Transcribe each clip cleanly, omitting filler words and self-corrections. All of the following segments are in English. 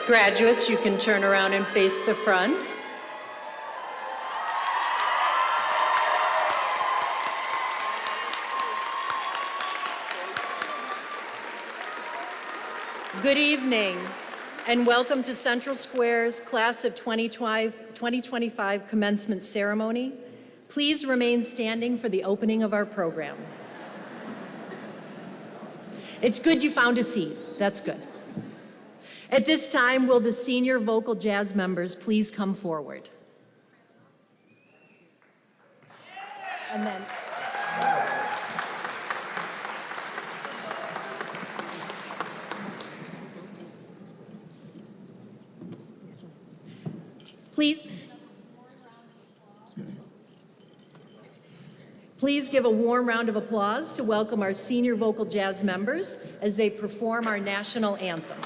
Graduates, you can turn around and face the front. Good evening, and welcome to Central Square's Class of 2025 Commencement Ceremony. Please remain standing for the opening of our program. It's good you found a seat. That's good. At this time, will the senior vocal jazz members please come forward? And then, please give a warm round of applause to welcome our senior vocal jazz members as they perform our national anthem.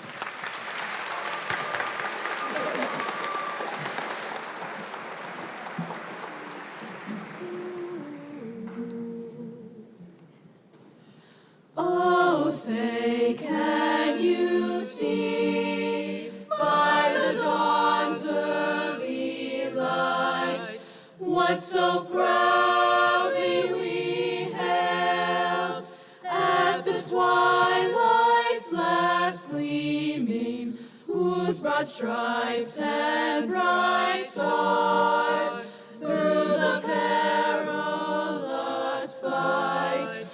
Oh, say, can you see by the dawn's early light what so proudly we hailed at the twilight's last gleaming, whose broad stripes and bright stars through the perilous fight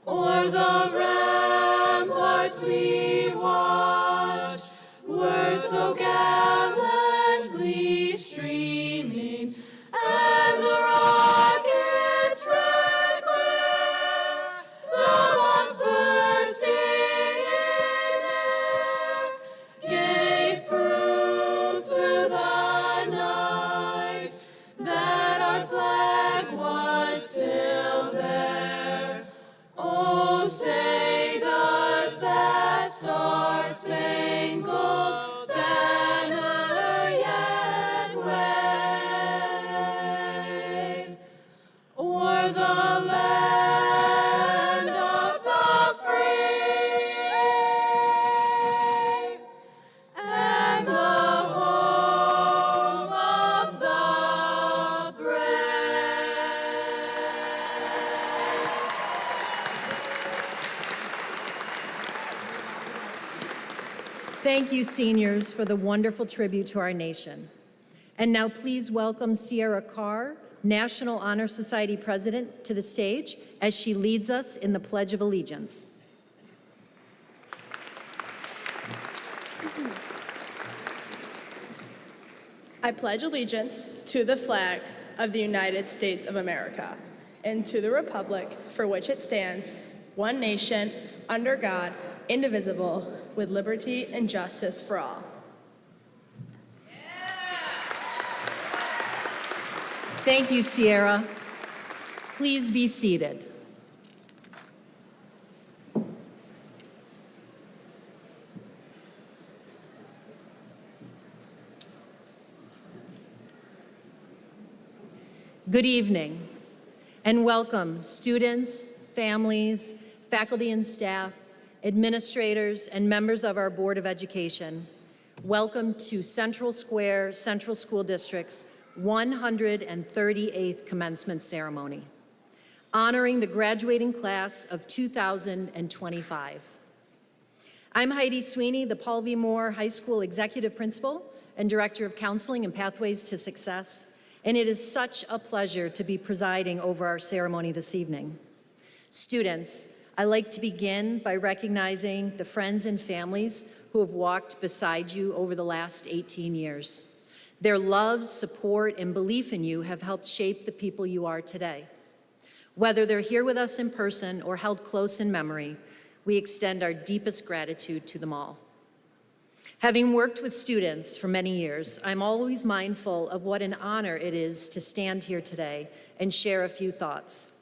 o'er the ramparts we watched were so gallantly streaming, and the rocket's red glare, the bombs bursting in air, gave proof through the Thank you, seniors, for the wonderful tribute to our nation. And now please welcome Sierra Carr, National Honor Society President, to the stage as she leads us in the Pledge of Allegiance. I pledge allegiance to the flag of the United States of America and to the republic for which it stands, one nation, under God, indivisible, with liberty and justice for all. Thank you, Sierra. Please be seated. Good evening, and welcome students, families, faculty and staff, administrators, and members of our Board of Education. Welcome to Central Square Central School District's 138th commencement ceremony, honoring the graduating class of 2025. I'm Heidi Sweeney, the Paul V. Moore High School Executive Principal and Director of Counseling and Pathways to Success, and it is such a pleasure to be presiding over our ceremony this evening. Students, I'd like to begin by recognizing the friends and families who have walked beside you over the last 18 years. Their love, support, and belief in you have helped shape the people you are today. Whether they're here with us in person or held close in memory, we extend our deepest gratitude to them all. Having worked with students for many years, I'm always mindful of what an honor it is to stand here today and share a few thoughts.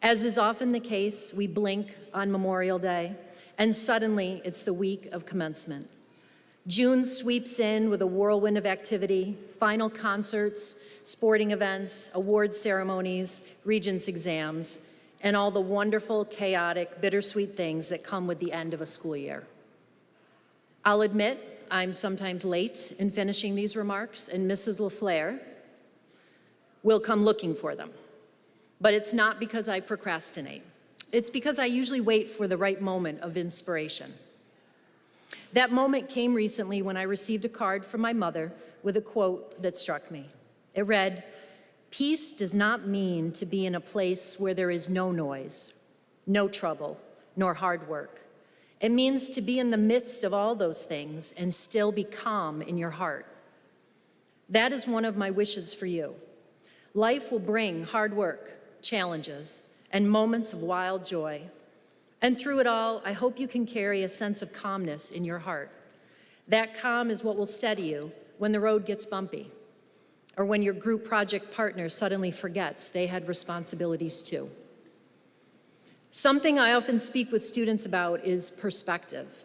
As is often the case, we blink on Memorial Day, and suddenly it's the week of commencement. June sweeps in with a whirlwind of activity, final concerts, sporting events, award ceremonies, Regents exams, and all the wonderful, chaotic, bittersweet things that come with the end of a school year. I'll admit I'm sometimes late in finishing these remarks, and Mrs. LaFleur will come looking for them. But it's not because I procrastinate. It's because I usually wait for the right moment of inspiration. That moment came recently when I received a card from my mother with a quote that struck me. It read, "Peace does not mean to be in a place where there is no noise, no trouble, nor hard work. It means to be in the midst of all those things and still be calm in your heart." That is one of my wishes for you. Life will bring hard work, challenges, and moments of wild joy. And through it all, I hope you can carry a sense of calmness in your heart. That calm is what will steady you when the road gets bumpy, or when your group project partner suddenly forgets they had responsibilities too. Something I often speak with students about is perspective.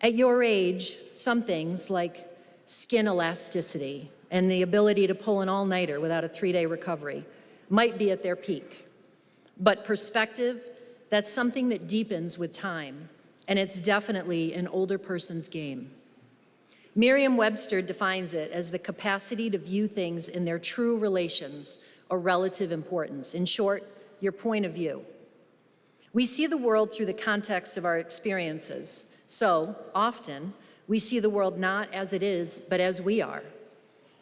At your age, some things like skin elasticity and the ability to pull an all-nighter without a 3-day recovery might be at their peak. But perspective, that's something that deepens with time, and it's definitely an older person's game. Merriam-Webster defines it as the capacity to view things in their true relations or relative importance. In short, your point of view. We see the world through the context of our experiences. So often, we see the world not as it is, but as we are.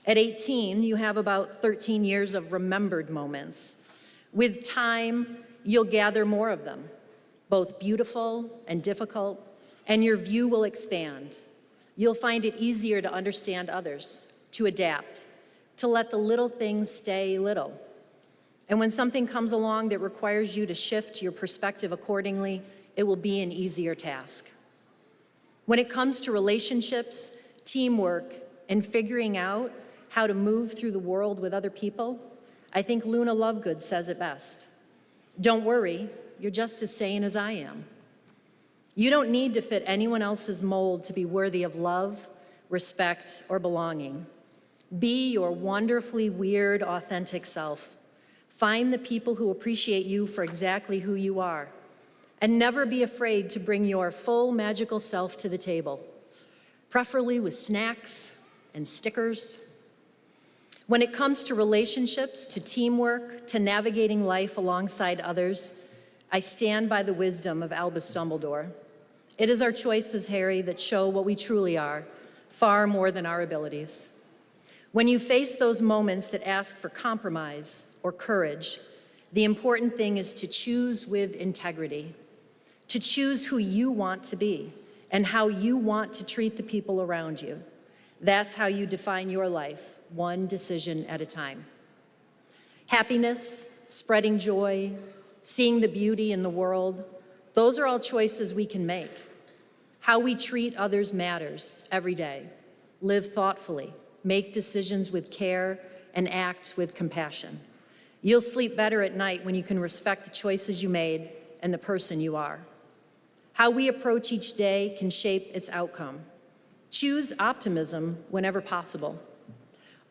At 18, you have about 13 years of remembered moments. With time, you'll gather more of them, both beautiful and difficult, and your view will expand. You'll find it easier to understand others, to adapt, to let the little things stay little. And when something comes along that requires you to shift your perspective accordingly, it will be an easier task. When it comes to relationships, teamwork, and figuring out how to move through the world with other people, I think Luna Lovegood says it best. Don't worry, you're just as sane as I am. You don't need to fit anyone else's mold to be worthy of love, respect, or belonging. Be your wonderfully weird, authentic self. Find the people who appreciate you for exactly who you are. And never be afraid to bring your full magical self to the table, preferably with snacks and stickers. When it comes to relationships, to teamwork, to navigating life alongside others, I stand by the wisdom of Albus Dumbledore. It is our choices, Harry, that show what we truly are, far more than our abilities. When you face those moments that ask for compromise or courage, the important thing is to choose with integrity, to choose who you want to be and how you want to treat the people around you. That's how you define your life, one decision at a time. Happiness, spreading joy, seeing the beauty in the world, those are all choices we can make. How we treat others matters every day. Live thoughtfully, make decisions with care, and act with compassion. You'll sleep better at night when you can respect the choices you made and the person you are. How we approach each day can shape its outcome. Choose optimism whenever possible.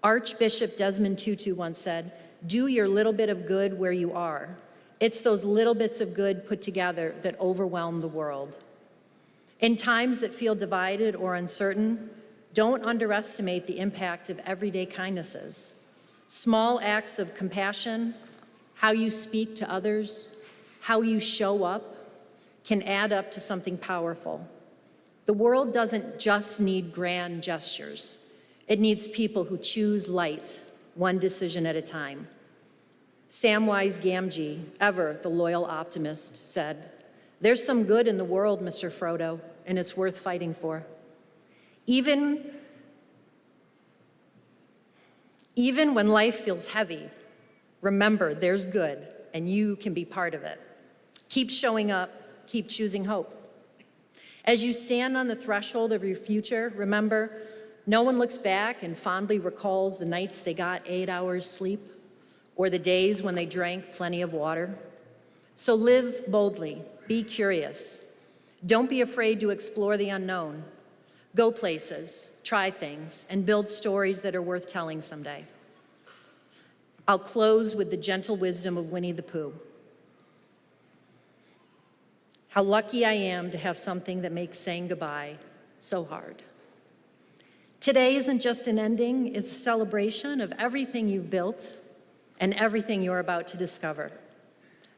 Archbishop Desmond Tutu once said, "Do your little bit of good where you are. It's those little bits of good put together that overwhelm the world." In times that feel divided or uncertain, don't underestimate the impact of everyday kindnesses. Small acts of compassion, how you speak to others, how you show up, can add up to something powerful. The world doesn't just need grand gestures. It needs people who choose light, one decision at a time. Samwise Gamgee, ever the loyal optimist, said, "There's some good in the world, Mr. Frodo, and it's worth fighting for." Even when life feels heavy, remember there's good, and you can be part of it. Keep showing up, keep choosing hope. As you stand on the threshold of your future, remember, no one looks back and fondly recalls the nights they got 8 hours sleep or the days when they drank plenty of water. So live boldly, be curious. Don't be afraid to explore the unknown. Go places, try things, and build stories that are worth telling someday. I'll close with the gentle wisdom of Winnie the Pooh. How lucky I am to have something that makes saying goodbye so hard. Today isn't just an ending, it's a celebration of everything you've built and everything you're about to discover.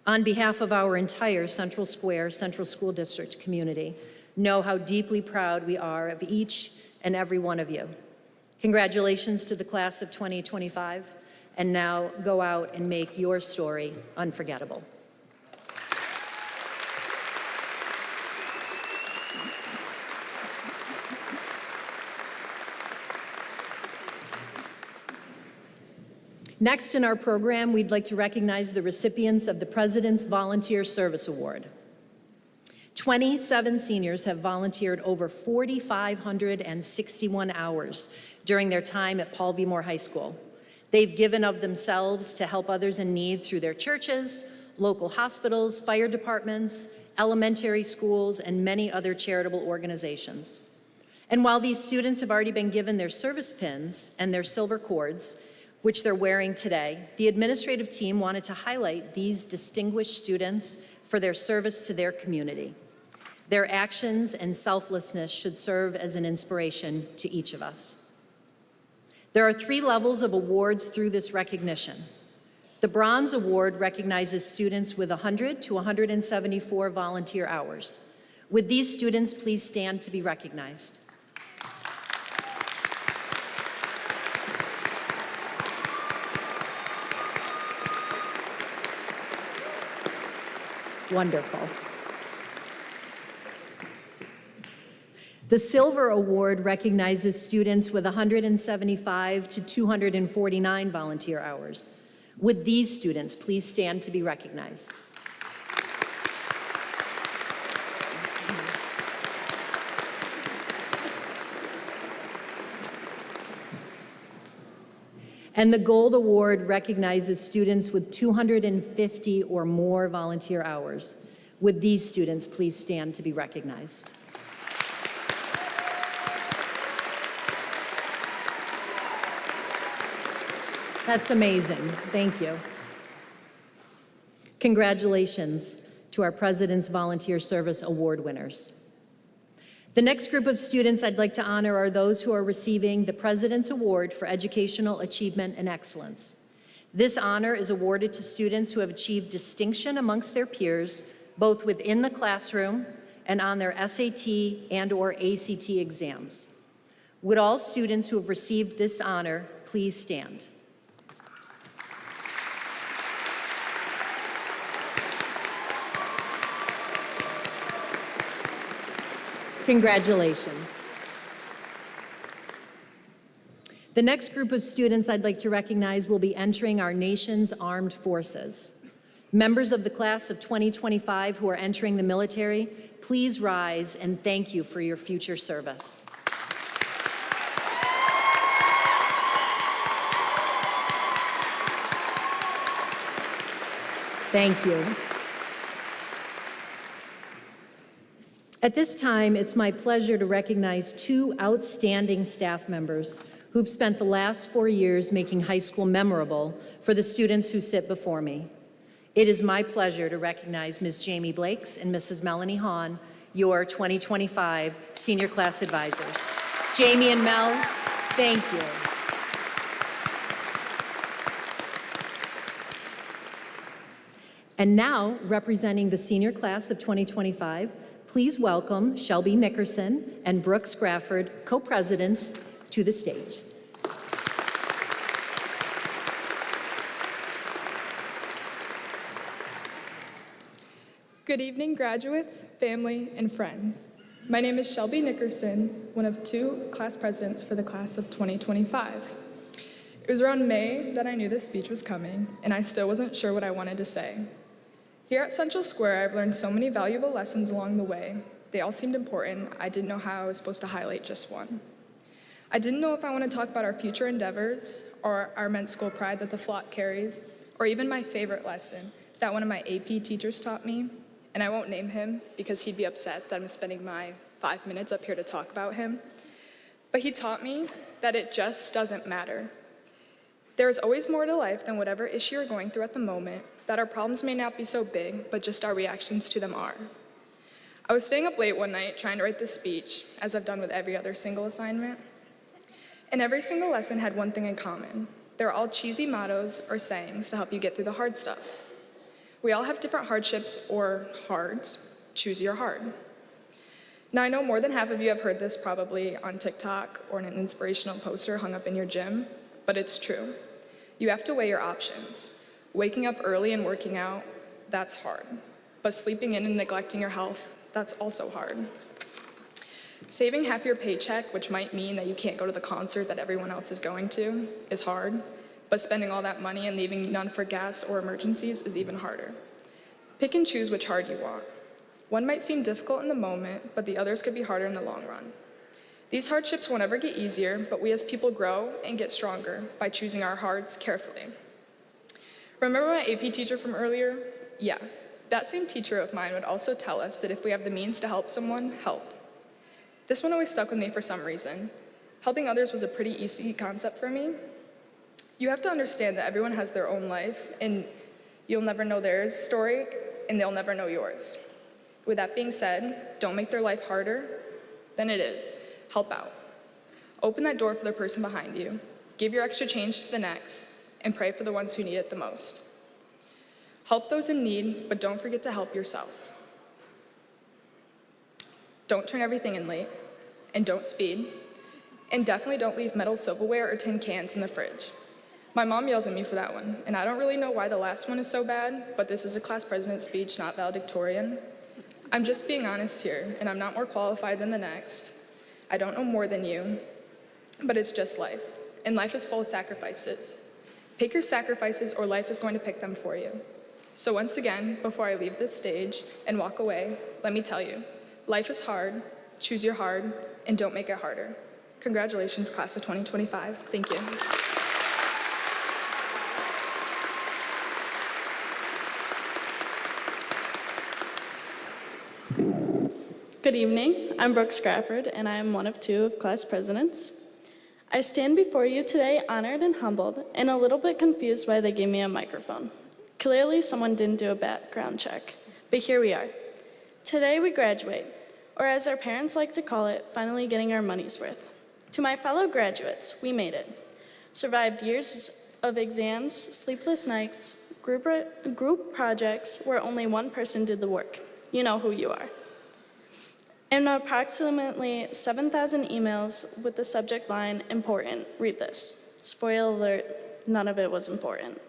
On behalf of our entire Central Square Central School District community, know how deeply proud we are of each and every one of you. Congratulations to the class of 2025, and now go out and make your story unforgettable. Next in our program, we'd like to recognize the recipients of the President's Volunteer Service Award. 27 seniors have volunteered over 4,561 hours during their time at Paul V. Moore High School. They've given of themselves to help others in need through their churches, local hospitals, fire departments, elementary schools, and many other charitable organizations. And while these students have already been given their service pins and their silver cords, which they're wearing today, the administrative team wanted to highlight these distinguished students for their service to their community. Their actions and selflessness should serve as an inspiration to each of us. There are 3 levels of awards through this recognition. The Bronze Award recognizes students with 100 to 174 volunteer hours. Would these students please stand to be recognized? Wonderful. The Silver Award recognizes students with 175 to 249 volunteer hours. Would these students please stand to be recognized? And the Gold Award recognizes students with 250 or more volunteer hours. Would these students please stand to be recognized? That's amazing. Thank you. Congratulations to our President's Volunteer Service Award winners. The next group of students I'd like to honor are those who are receiving the President's Award for Educational Achievement and Excellence. This honor is awarded to students who have achieved distinction amongst their peers, both within the classroom and on their SAT and/or ACT exams. Would all students who have received this honor please stand? Congratulations. The next group of students I'd like to recognize will be entering our nation's armed forces. Members of the class of 2025 who are entering the military, please rise and thank you for your future service. Thank you. At this time, it's my pleasure to recognize two outstanding staff members who've spent the last 4 years making high school memorable for the students who sit before me. It is my pleasure to recognize Ms. Jamie Blakes and Mrs. Melanie Hahn, your 2025 senior class advisors. Jamie and Mel, thank you. And now, representing the senior class of 2025, please welcome Shelby Nickerson and Brooks Grafford, co-presidents, to the stage. Good evening, graduates, family, and friends. My name is Shelby Nickerson, one of 2 class presidents for the class of 2025. It was around May that I knew this speech was coming, and I still wasn't sure what I wanted to say. Here at Central Square, I've learned so many valuable lessons along the way. They all seemed important. I didn't know how I was supposed to highlight just one. I didn't know if I want to talk about our future endeavors, or our immense school pride that the flock carries, or even my favorite lesson that one of my AP teachers taught me. And I won't name him because he'd be upset that I'm spending my 5 minutes up here to talk about him. But he taught me that it just doesn't matter. There is always more to life than whatever issue you're going through at the moment, that our problems may not be so big, but just our reactions to them are. I was staying up late one night trying to write this speech, as I've done with every other single assignment. And every single lesson had one thing in common. They're all cheesy mottos or sayings to help you get through the hard stuff. We all have different hardships or hards. Choose your hard. Now, I know more than half of you have heard this probably on TikTok or in an inspirational poster hung up in your gym, but it's true. You have to weigh your options. Waking up early and working out, that's hard. But sleeping in and neglecting your health, that's also hard. Saving half your paycheck, which might mean that you can't go to the concert that everyone else is going to, is hard. But spending all that money and leaving none for gas or emergencies is even harder. Pick and choose which hard you want. One might seem difficult in the moment, but the others could be harder in the long run. These hardships won't ever get easier, but we as people grow and get stronger by choosing our hards carefully. Remember my AP teacher from earlier? Yeah, that same teacher of mine would also tell us that if we have the means to help someone, help. This one always stuck with me for some reason. Helping others was a pretty easy concept for me. You have to understand that everyone has their own life, and you'll never know theirs story, and they'll never know yours. With that being said, don't make their life harder than it is. Help out. Open that door for the person behind you. Give your extra change to the next, and pray for the ones who need it the most. Help those in need, but don't forget to help yourself. Don't turn everything in late, and don't speed, and definitely don't leave metal silverware or tin cans in the fridge. My mom yells at me for that one, and I don't really know why the last one is so bad, but this is a class president speech, not valedictorian. I'm just being honest here, and I'm not more qualified than the next. I don't know more than you, but it's just life, and life is full of sacrifices. Pick your sacrifices or life is going to pick them for you. So once again, before I leave this stage and walk away, let me tell you, life is hard, choose your hard, and don't make it harder. Congratulations, class of 2025. Thank you. Good evening. I'm Brooks Grafford, and I am one of 2 of class presidents. I stand before you today honored and humbled, and a little bit confused why they gave me a microphone. Clearly, someone didn't do a background check, but here we are. Today we graduate, or as our parents like to call it, finally getting our money's worth. To my fellow graduates, we made it. Survived years of exams, sleepless nights, group projects where only one person did the work. You know who you are. and approximately 7,000 emails with the subject line, important, read this. Spoiler alert, none of it was important.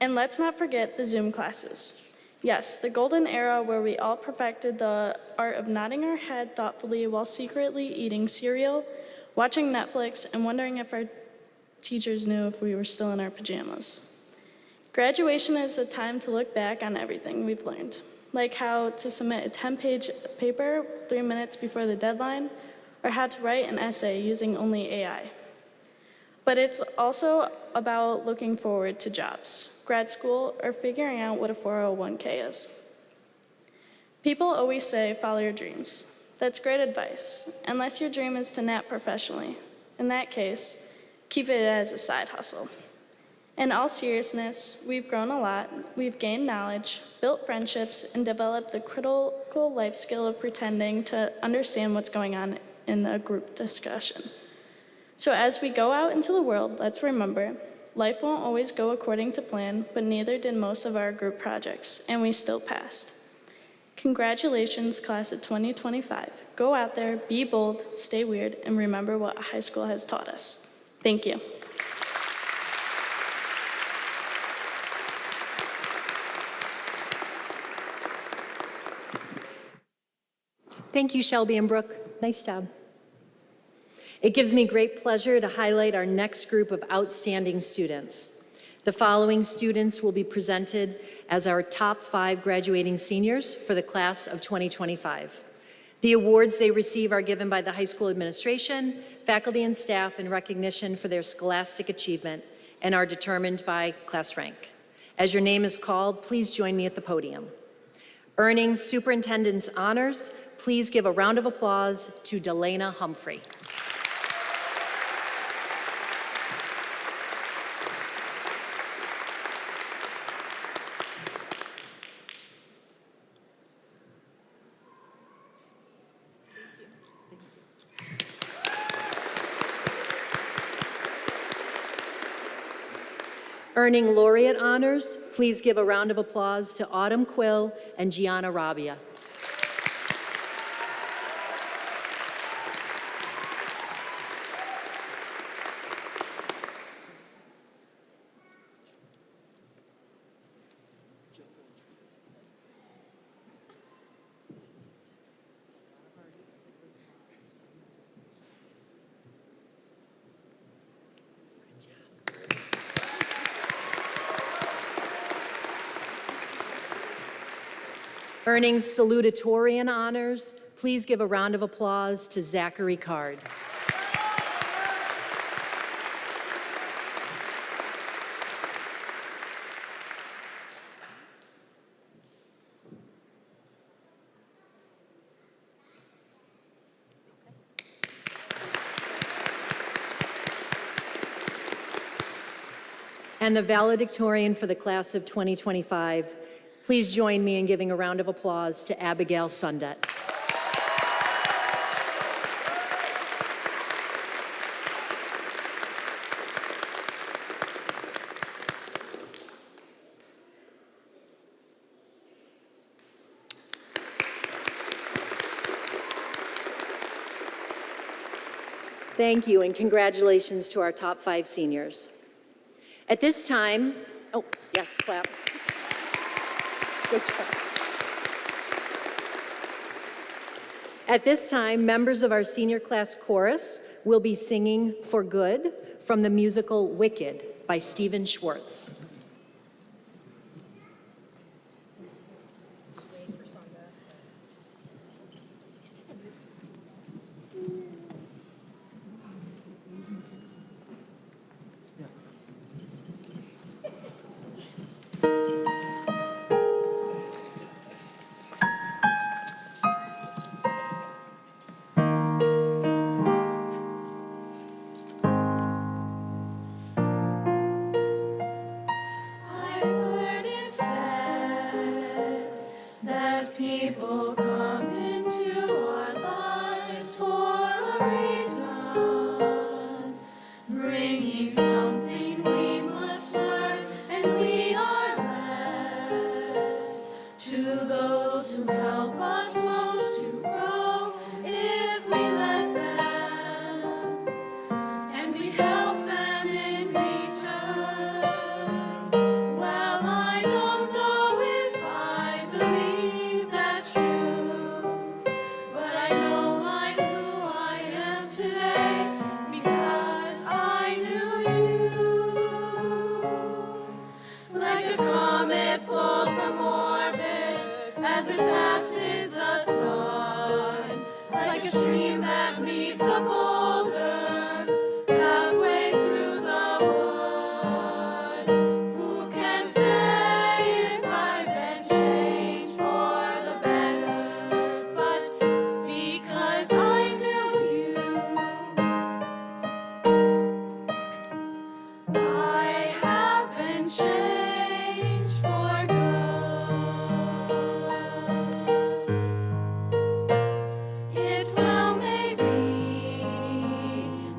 And let's not forget the Zoom classes. Yes, the golden era where we all perfected the art of nodding our head thoughtfully while secretly eating cereal, watching Netflix, and wondering if our teachers knew if we were still in our pajamas. Graduation is a time to look back on everything we've learned, like how to submit a 10-page paper 3 minutes before the deadline, or how to write an essay using only AI. But it's also about looking forward to jobs, grad school, or figuring out what a 401k is. People always say, follow your dreams. That's great advice, unless your dream is to nap professionally. In that case, keep it as a side hustle. In all seriousness, we've grown a lot, we've gained knowledge, built friendships, and developed the critical life skill of pretending to understand what's going on in a group discussion. So as we go out into the world, let's remember, life won't always go according to plan, but neither did most of our group projects, and we still passed. Congratulations, class of 2025. Go out there, be bold, stay weird, and remember what high school has taught us. Thank you. Thank you, Shelby and Brooke. Nice job. It gives me great pleasure to highlight our next group of outstanding students. The following students will be presented as our top 5 graduating seniors for the class of 2025. The awards they receive are given by the high school administration, faculty and staff in recognition for their scholastic achievement and are determined by class rank. As your name is called, please join me at the podium. Earning superintendent's honors, please give a round of applause to Delana Humphrey. Earning laureate honors, please give a round of applause to Autumn Quill and Gianna Rabia. Earning salutatorian honors, please give a round of applause to Zachary Card. And the valedictorian for the class of 2025, please join me in giving a round of applause to Abigail Sundet. Thank you, and congratulations to our top 5 seniors. At this time, oh, yes, clap. Good job. At this time, members of our senior class chorus will be singing For Good from the musical Wicked by Stephen Schwartz. it passes the sun, like a stream that meets a boulder halfway through the wood. Who can say if I've been changed for the better? But because I knew you, I have been changed for good. It well may be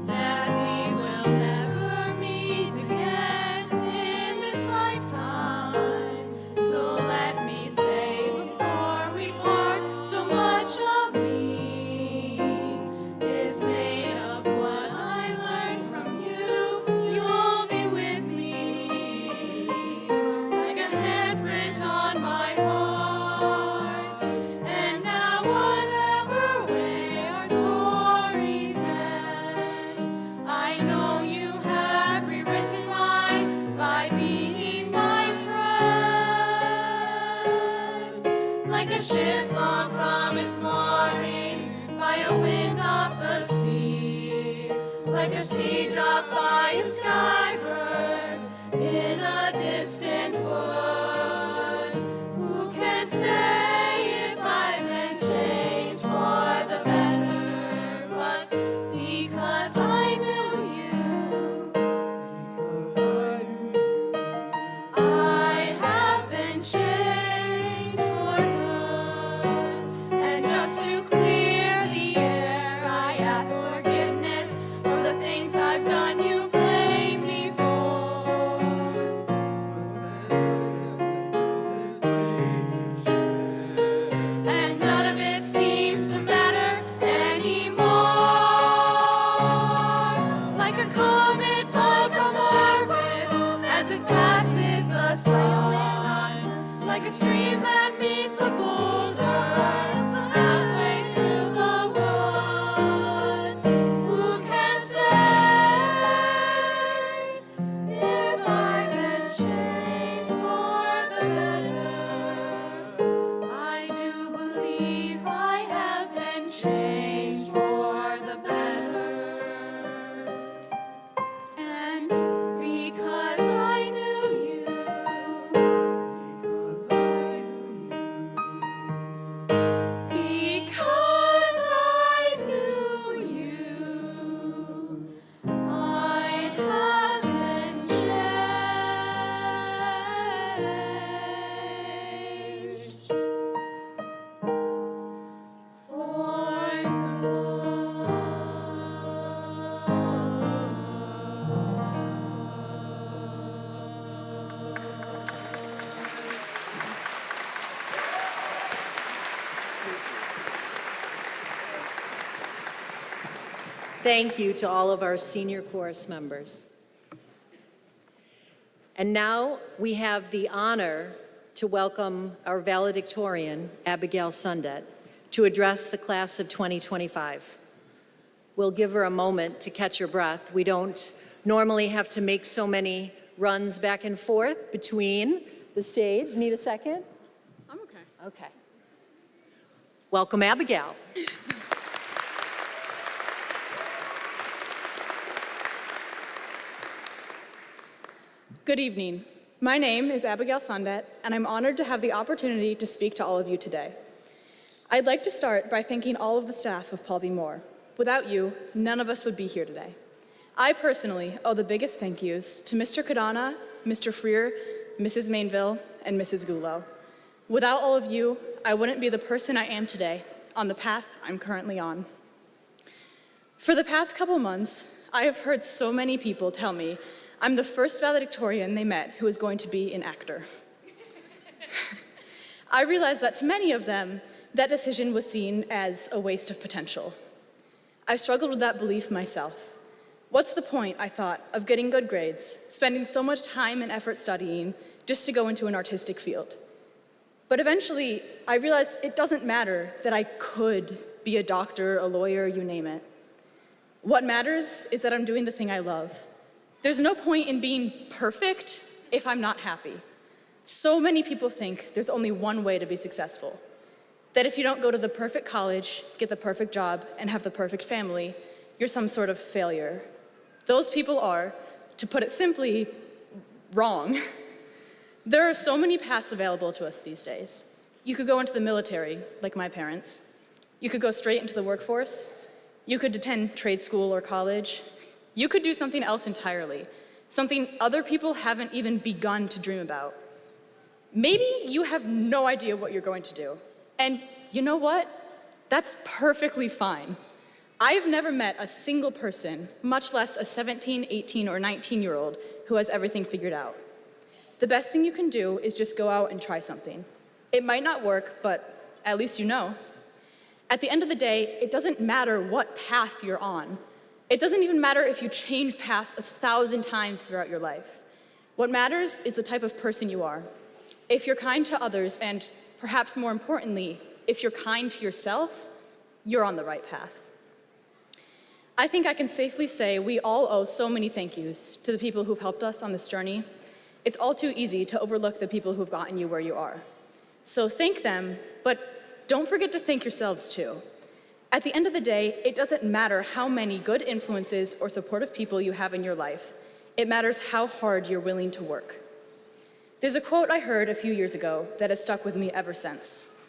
that we will never meet again in this lifetime. So let me say before we part, so much of me is made of what I learned from you. You'll be with me like a handprint on my heart. And now whatever way our stories end, I know you have rewritten mine by being my friend. Like a ship blown from its mooring by a wind off the sea, like a sea dropped by a skybird in a distant wood. Who can say if I've been changed for the better? But because I knew you, I have been changed for good. And just to clear the air, I ask forgiveness for the things I've done you blame me for. And none of it seems to matter anymore. Like a comet blown from orbit as it passes the sun, like a stream that meets a boulder halfway through the wood. Who can say if I've been changed for the better? I do believe I have been changed for the better. And because I knew you, because I knew you, I have been changed for Thank you to all of our senior chorus members. And now we have the honor to welcome our valedictorian, Abigail Sundet, to address the class of 2025. We'll give her a moment to catch her breath. We don't normally have to make so many runs back and forth between the stage. Need a second? I'm okay. Okay. Welcome, Abigail. Good evening. My name is Abigail Sundet, and I'm honored to have the opportunity to speak to all of you today. I'd like to start by thanking all of the staff of Paul V. Moore. Without you, none of us would be here today. I personally owe the biggest thank yous to Mr. Kadana, Mr. Freer, Mrs. Mainville, and Mrs. Gulo. Without all of you, I wouldn't be the person I am today, on the path I'm currently on. For the past couple months, I have heard so many people tell me I'm the first valedictorian they met who is going to be an actor. I realized that to many of them, that decision was seen as a waste of potential. I've struggled with that belief myself. What's the point, I thought, of getting good grades, spending so much time and effort studying just to go into an artistic field? But eventually, I realized it doesn't matter that I could be a doctor, a lawyer, you name it. What matters is that I'm doing the thing I love. There's no point in being perfect if I'm not happy. So many people think there's only one way to be successful. that if you don't go to the perfect college, get the perfect job, and have the perfect family, you're some sort of failure. Those people are, to put it simply, wrong. There are so many paths available to us these days. You could go into the military, like my parents. You could go straight into the workforce. You could attend trade school or college. You could do something else entirely, something other people haven't even begun to dream about. Maybe you have no idea what you're going to do. And you know what? That's perfectly fine. I've never met a single person, much less a 17, 18, or 19-year-old, who has everything figured out. The best thing you can do is just go out and try something. It might not work, but at least you know. At the end of the day, it doesn't matter what path you're on. It doesn't even matter if you change paths 1,000 times throughout your life. What matters is the type of person you are. If you're kind to others, and perhaps more importantly, if you're kind to yourself, you're on the right path. I think I can safely say we all owe so many thank yous to the people who've helped us on this journey. It's all too easy to overlook the people who've gotten you where you are. So thank them, but don't forget to thank yourselves too. At the end of the day, it doesn't matter how many good influences or supportive people you have in your life. It matters how hard you're willing to work. There's a quote I heard a few years ago that has stuck with me ever since.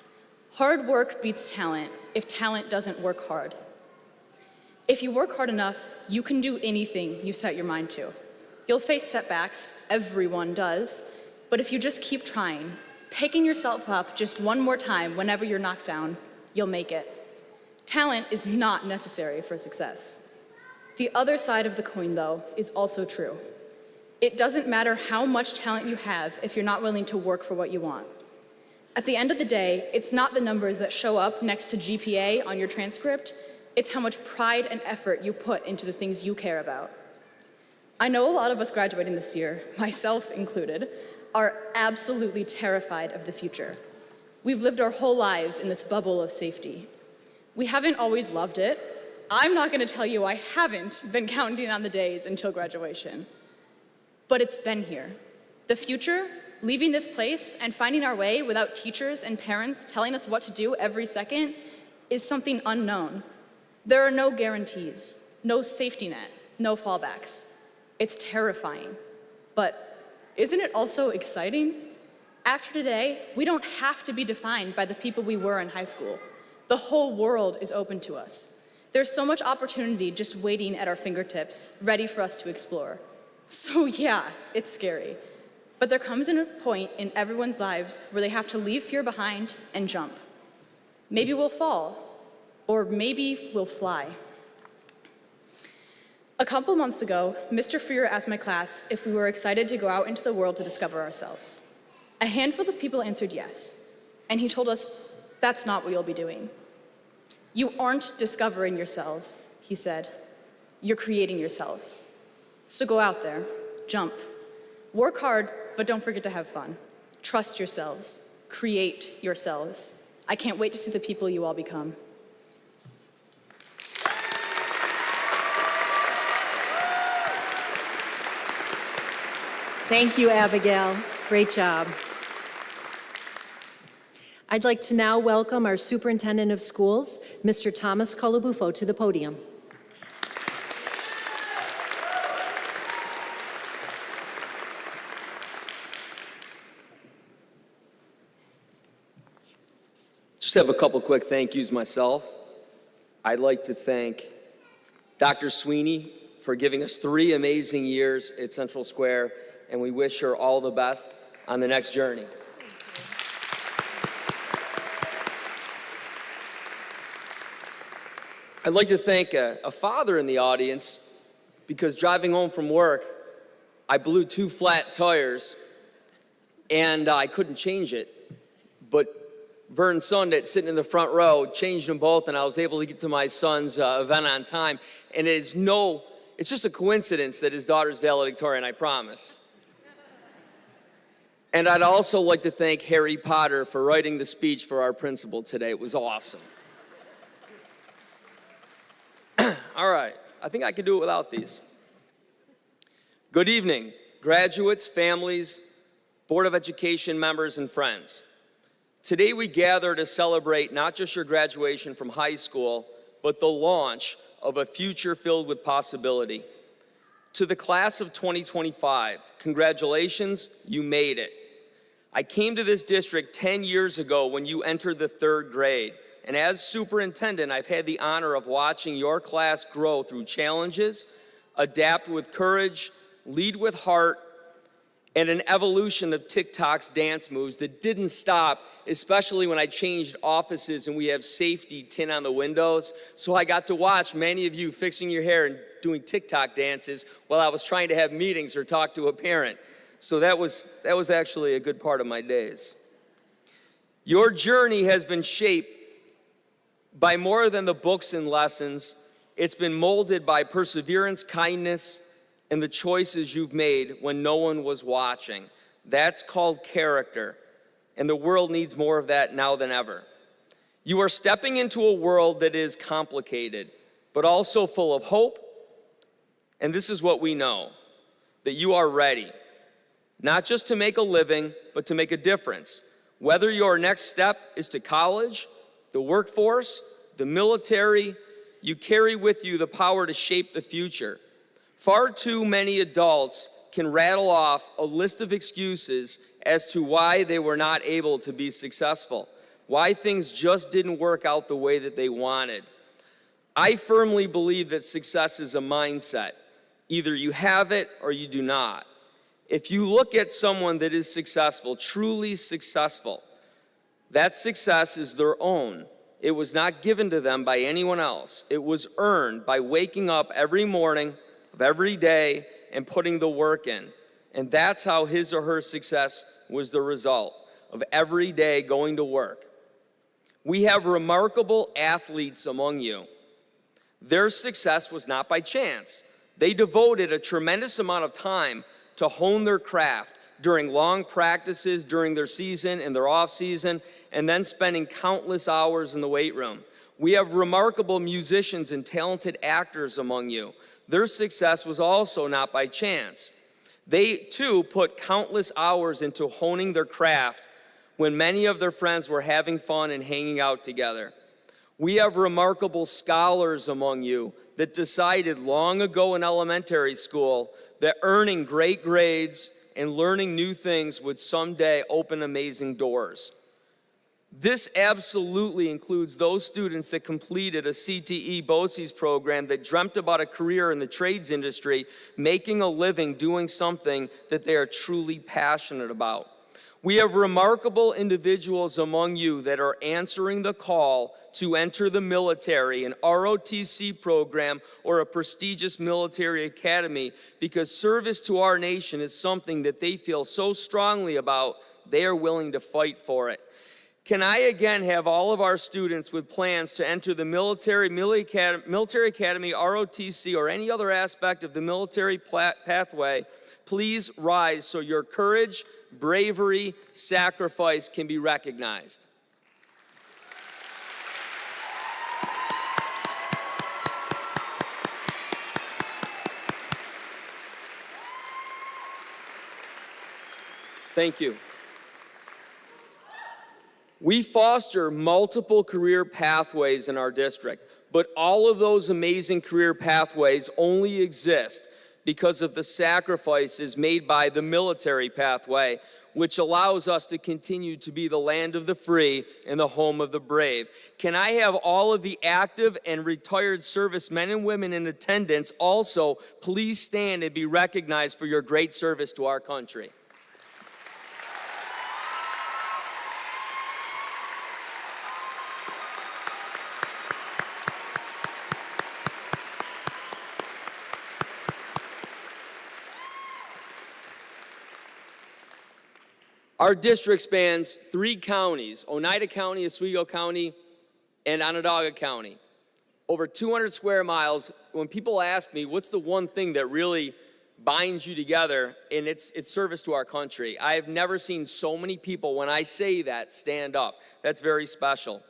Hard work beats talent if talent doesn't work hard. If you work hard enough, you can do anything you set your mind to. You'll face setbacks, everyone does, but if you just keep trying, picking yourself up just one more time whenever you're knocked down, you'll make it. Talent is not necessary for success. The other side of the coin, though, is also true. It doesn't matter how much talent you have if you're not willing to work for what you want. At the end of the day, it's not the numbers that show up next to GPA on your transcript, it's how much pride and effort you put into the things you care about. I know a lot of us graduating this year, myself included, are absolutely terrified of the future. We've lived our whole lives in this bubble of safety. We haven't always loved it. I'm not going to tell you I haven't been counting on the days until graduation. But it's been here. The future, leaving this place and finding our way without teachers and parents telling us what to do every second, is something unknown. There are no guarantees, no safety net, no fallbacks. It's terrifying. But isn't it also exciting? After today, we don't have to be defined by the people we were in high school. The whole world is open to us. There's so much opportunity just waiting at our fingertips, ready for us to explore. So yeah, it's scary. But there comes a point in everyone's lives where they have to leave fear behind and jump. Maybe we'll fall, or maybe we'll fly. A couple months ago, Mr. Freer asked my class if we were excited to go out into the world to discover ourselves. A handful of people answered yes, and he told us that's not what you'll be doing. You aren't discovering yourselves, he said. You're creating yourselves. So go out there, jump. Work hard, but don't forget to have fun. Trust yourselves, create yourselves. I can't wait to see the people you all become. Thank you, Abigail. Great job. I'd like to now welcome our Superintendent of Schools, Mr. Thomas Colabufo, to the podium. Just have a couple quick thank yous myself. I'd like to thank Dr. Sweeney for giving us 3 amazing years at Central Square, and we wish her all the best on the next journey. I'd like to thank a father in the audience, because driving home from work, I blew 2 flat tires, and I couldn't change it. But Vern Sundit, sitting in the front row, changed them both, and I was able to get to my son's event on time. And it's just a coincidence that his daughter's valedictorian, I promise. And I'd also like to thank Harry Potter for writing the speech for our principal today. It was awesome. All right, I think I can do it without these. Good evening, graduates, families, Board of Education members, and friends. Today we gather to celebrate not just your graduation from high school, but the launch of a future filled with possibility. To the class of 2025, congratulations, you made it. I came to this district 10 years ago when you entered the 3rd grade, and as superintendent, I've had the honor of watching your class grow through challenges, adapt with courage, lead with heart, and an evolution of TikTok's dance moves that didn't stop, especially when I changed offices and we have safety tin on the windows. So I got to watch many of you fixing your hair and doing TikTok dances while I was trying to have meetings or talk to a parent. So that was actually a good part of my days. Your journey has been shaped by more than the books and lessons. It's been molded by perseverance, kindness, and the choices you've made when no one was watching. That's called character, and the world needs more of that now than ever. You are stepping into a world that is complicated, but also full of hope, and this is what we know, that you are ready, not just to make a living, but to make a difference. Whether your next step is to college, the workforce, the military, you carry with you the power to shape the future. Far too many adults can rattle off a list of excuses as to why they were not able to be successful, why things just didn't work out the way that they wanted. I firmly believe that success is a mindset. Either you have it or you do not. If you look at someone that is successful, truly successful, that success is their own. It was not given to them by anyone else. It was earned by waking up every morning of every day and putting the work in. And that's how his or her success was the result of every day going to work. We have remarkable athletes among you. Their success was not by chance. They devoted a tremendous amount of time to hone their craft during long practices, during their season and their off season, and then spending countless hours in the weight room. We have remarkable musicians and talented actors among you. Their success was also not by chance. They, too, put countless hours into honing their craft when many of their friends were having fun and hanging out together. We have remarkable scholars among you that decided long ago in elementary school that earning great grades and learning new things would someday open amazing doors. This absolutely includes those students that completed a CTE BOCES program that dreamt about a career in the trades industry, making a living doing something that they are truly passionate about. We have remarkable individuals among you that are answering the call to enter the military, an ROTC program, or a prestigious military academy, because service to our nation is something that they feel so strongly about, they are willing to fight for it. Can I again have all of our students with plans to enter the military academy, ROTC, or any other aspect of the military pathway, please rise so your courage, bravery, sacrifice can be recognized. Thank you. We foster multiple career pathways in our district, but all of those amazing career pathways only exist because of the sacrifices made by the military pathway, which allows us to continue to be the land of the free and the home of the brave. Can I have all of the active and retired servicemen and women in attendance also please stand and be recognized for your great service to our country? Our district spans 3 counties, Oneida County, Oswego County, and Onondaga County. Over 200 square miles. When people ask me, what's the one thing that really binds you together, and it's service to our country. I have never seen so many people, when I say that, stand up. That's very special.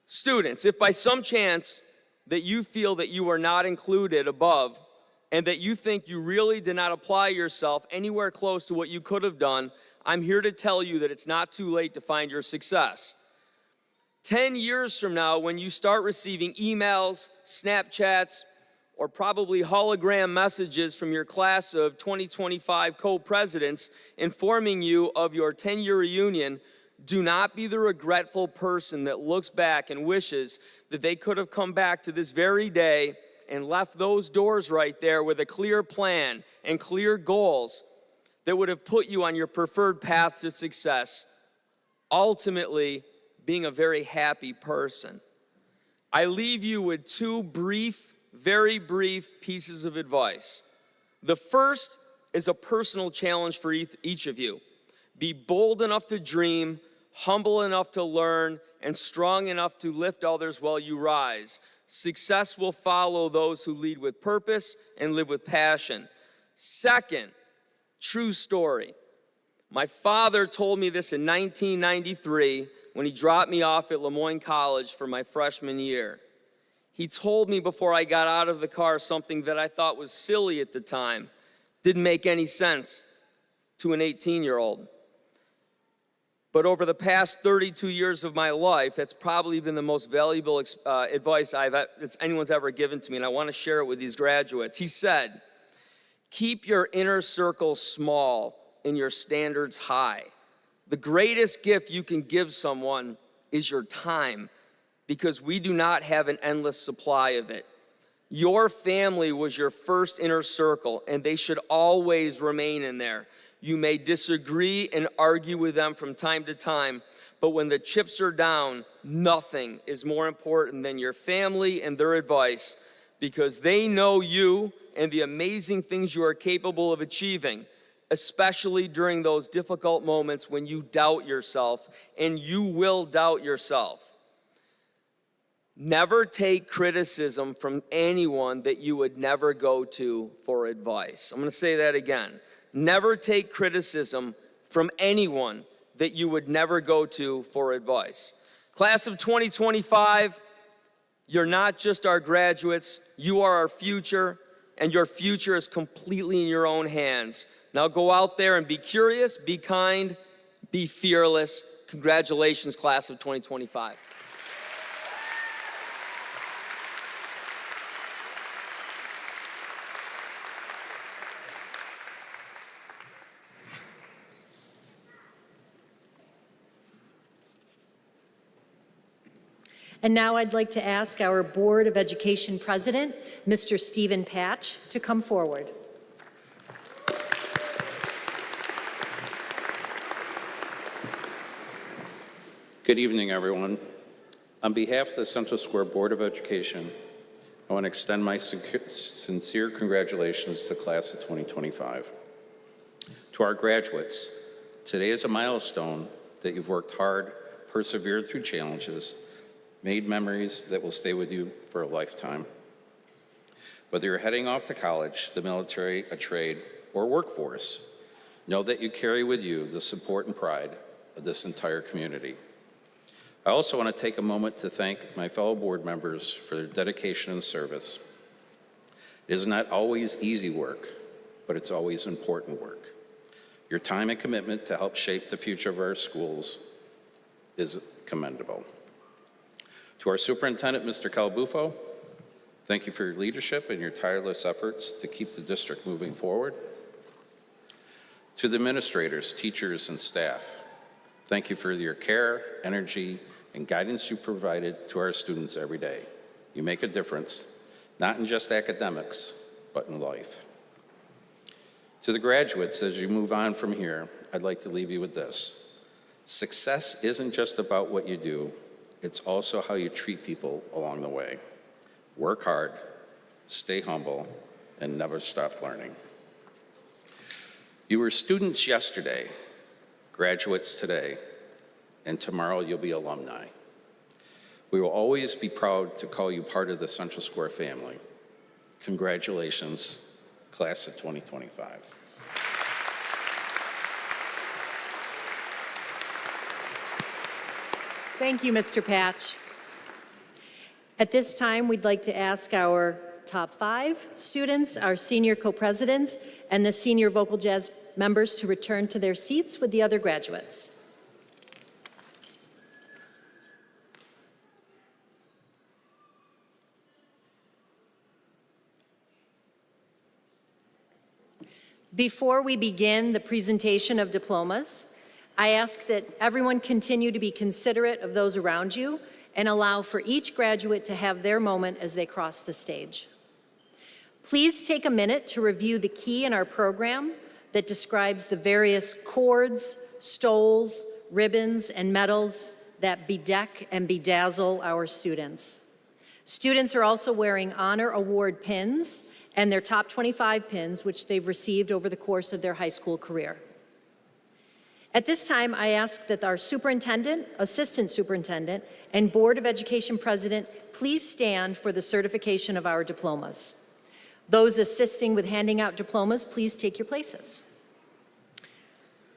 Students, if by some chance that you feel that you are not included above, and that you think you really did not apply yourself anywhere close to what you could have done, I'm here to tell you that it's not too late to find your success. 10 years from now, when you start receiving emails, Snapchats, or probably hologram messages from your class of 2025 co-presidents informing you of your 10-year reunion, do not be the regretful person that looks back and wishes that they could have come back to this very day and left those doors right there with a clear plan and clear goals that would have put you on your preferred path to success, ultimately being a very happy person. I leave you with two brief, very brief pieces of advice. The first is a personal challenge for each of you. Be bold enough to dream, humble enough to learn, and strong enough to lift others while you rise. Success will follow those who lead with purpose and live with passion. Second, true story. My father told me this in 1993 when he dropped me off at Lemoyne College for my freshman year. He told me before I got out of the car something that I thought was silly at the time. Didn't make any sense to an 18-year-old. But over the past 32 years of my life, that's probably been the most valuable advice anyone's ever given to me, and I want to share it with these graduates. He said, keep your inner circle small and your standards high. The greatest gift you can give someone is your time, because we do not have an endless supply of it. Your family was your first inner circle, and they should always remain in there. You may disagree and argue with them from time to time, but when the chips are down, nothing is more important than your family and their advice, because they know you and the amazing things you are capable of achieving, especially during those difficult moments when you doubt yourself, and you will doubt yourself. Never take criticism from anyone that you would never go to for advice. I'm going to say that again. Never take criticism from anyone that you would never go to for advice. Class of 2025, you're not just our graduates, you are our future, and your future is completely in your own hands. Now go out there and be curious, be kind, be fearless. Congratulations, class of 2025. And now I'd like to ask our Board of Education President, Mr. Stephen Patch, to come forward. Good evening, everyone. On behalf of the Central Square Board of Education, I want to extend my sincere congratulations to the class of 2025. To our graduates, today is a milestone that you've worked hard, persevered through challenges, made memories that will stay with you for a lifetime. Whether you're heading off to college, the military, a trade, or workforce, know that you carry with you the support and pride of this entire community. I also want to take a moment to thank my fellow board members for their dedication and service. It is not always easy work, but it's always important work. Your time and commitment to help shape the future of our schools is commendable. To our superintendent, Mr. Calabufo, thank you for your leadership and your tireless efforts to keep the district moving forward. To the administrators, teachers, and staff, thank you for your care, energy, and guidance you provided to our students every day. You make a difference, not in just academics, but in life. To the graduates, as you move on from here, I'd like to leave you with this. Success isn't just about what you do, it's also how you treat people along the way. Work hard, stay humble, and never stop learning. You were students yesterday, graduates today, and tomorrow you'll be alumni. We will always be proud to call you part of the Central Square family. Congratulations, class of 2025. Thank you, Mr. Patch. At this time, we'd like to ask our top 5 students, our senior co-presidents, and the senior vocal jazz members to return to their seats with the other graduates. Before we begin the presentation of diplomas, I ask that everyone continue to be considerate of those around you and allow for each graduate to have their moment as they cross the stage. Please take a minute to review the key in our program that describes the various cords, stoles, ribbons, and medals that bedeck and bedazzle our students. Students are also wearing honor award pins and their top 25 pins, which they've received over the course of their high school career. At this time, I ask that our superintendent, assistant superintendent, and Board of Education president please stand for the certification of our diplomas. Those assisting with handing out diplomas, please take your places.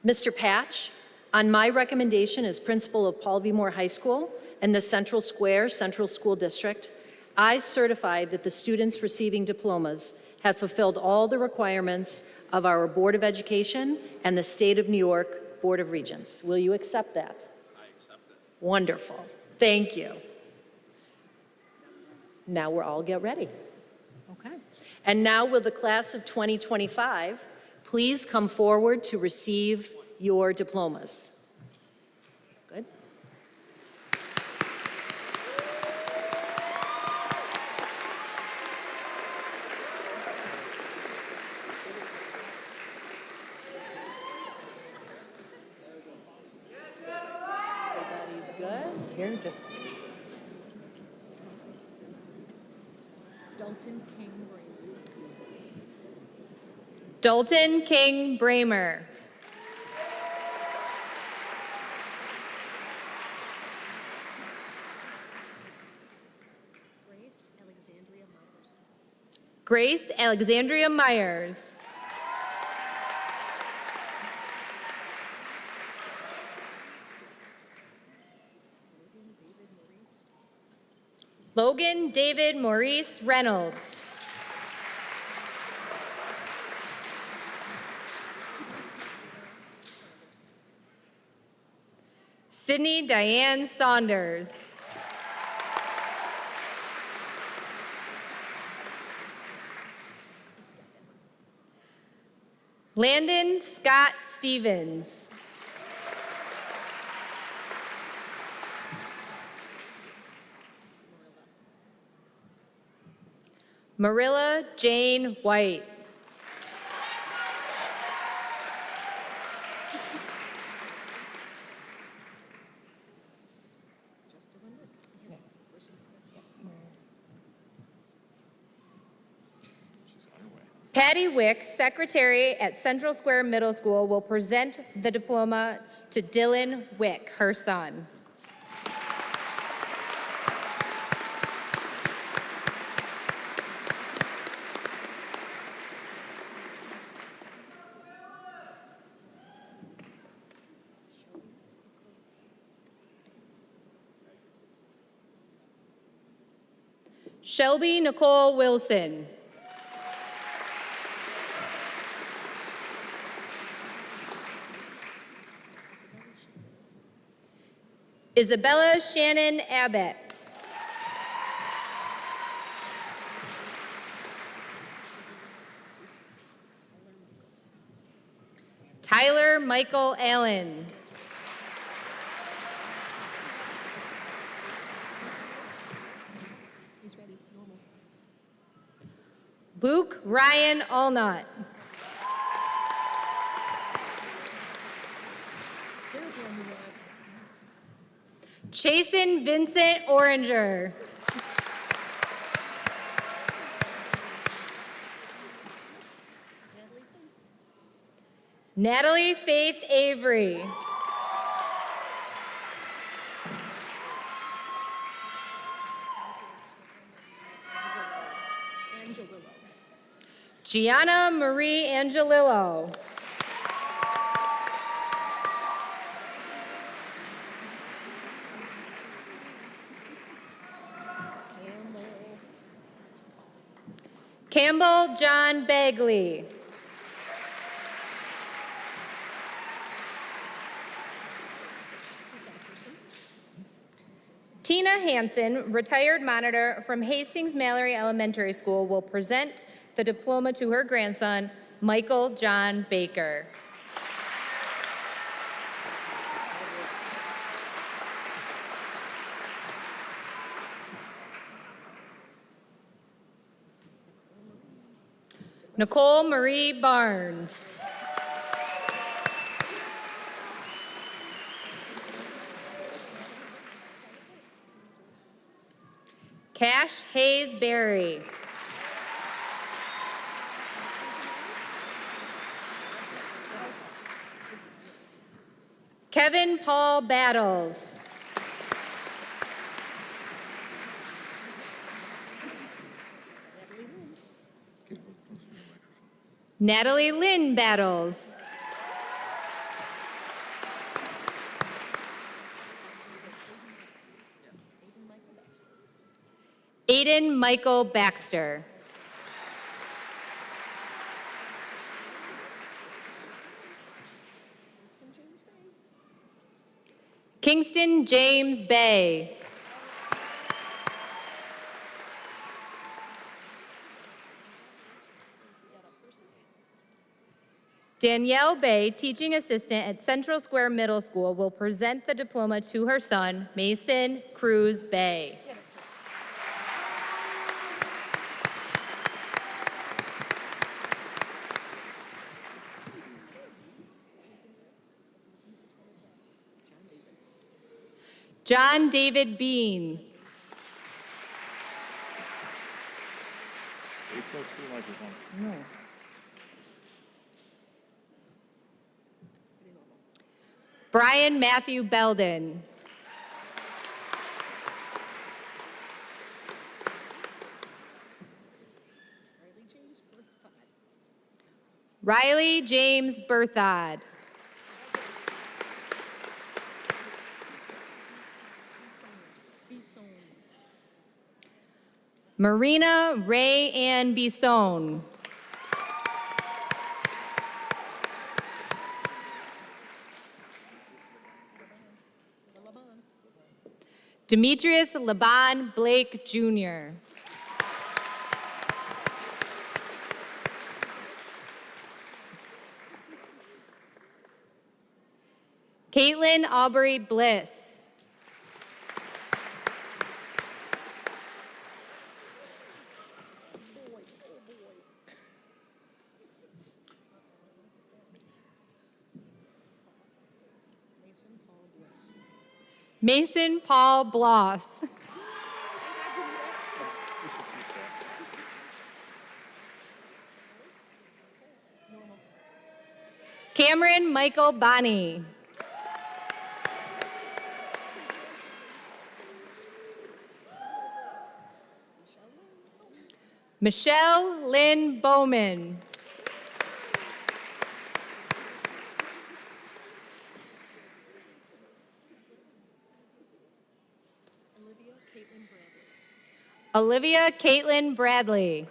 Mr. Patch, on my recommendation as principal of Paul V. Moore High School and the Central Square Central School District, I certified that the students receiving diplomas have fulfilled all the requirements of our Board of Education and the State of New York Board of Regents. Will you accept that? I accept it. Wonderful. Thank you. Now we'll all get ready. Okay. And now will the class of 2025 please come forward to receive your diplomas. Good. Everybody's good. Here, just Dalton King Bramer. Grace Alexandria Myers. Logan David Maurice Reynolds. Sydney Diane Saunders. Landon Scott Stevens. Marilla Jane White. Patty Wick, secretary at Central Square Middle School, will present the diploma to Dylan Wick, her son. Shelby Nicole Wilson. Isabella Shannon Abbott. Tyler Michael Allen. Luke Ryan Allnut. Chasen Vincent Oranger. Natalie Faith Avery. Gianna Marie Angelillo. Campbell John Bagley. Tina Hansen, retired monitor from Hastings Mallory Elementary School, will present the diploma to her grandson, Michael John Baker. Nicole Marie Barnes. Cash Hayes Berry. Kevin Paul Battles. Natalie Lynn Battles. Aiden Michael Baxter. Kingston James Bay. Danielle Bay, teaching assistant at Central Square Middle School, will present the diploma to her son, Mason Cruz Bay. John David Bean. Brian Matthew Belden. Riley James Berthod. Marina Ray Ann Bisson. Demetrius Laban Blake Jr. Caitlin Aubrey Bliss. Mason Paul Bloss. Cameron Michael Bonney. Michelle Lynn Bowman. Olivia Caitlin Bradley.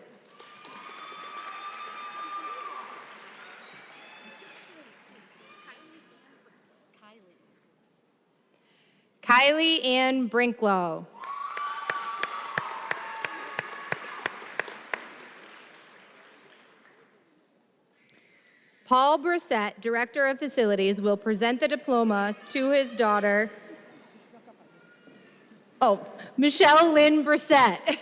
Kylie Ann Brinklow. Paul Brissett, Director of Facilities, will present the diploma to his daughter, Michelle Lynn Brissett.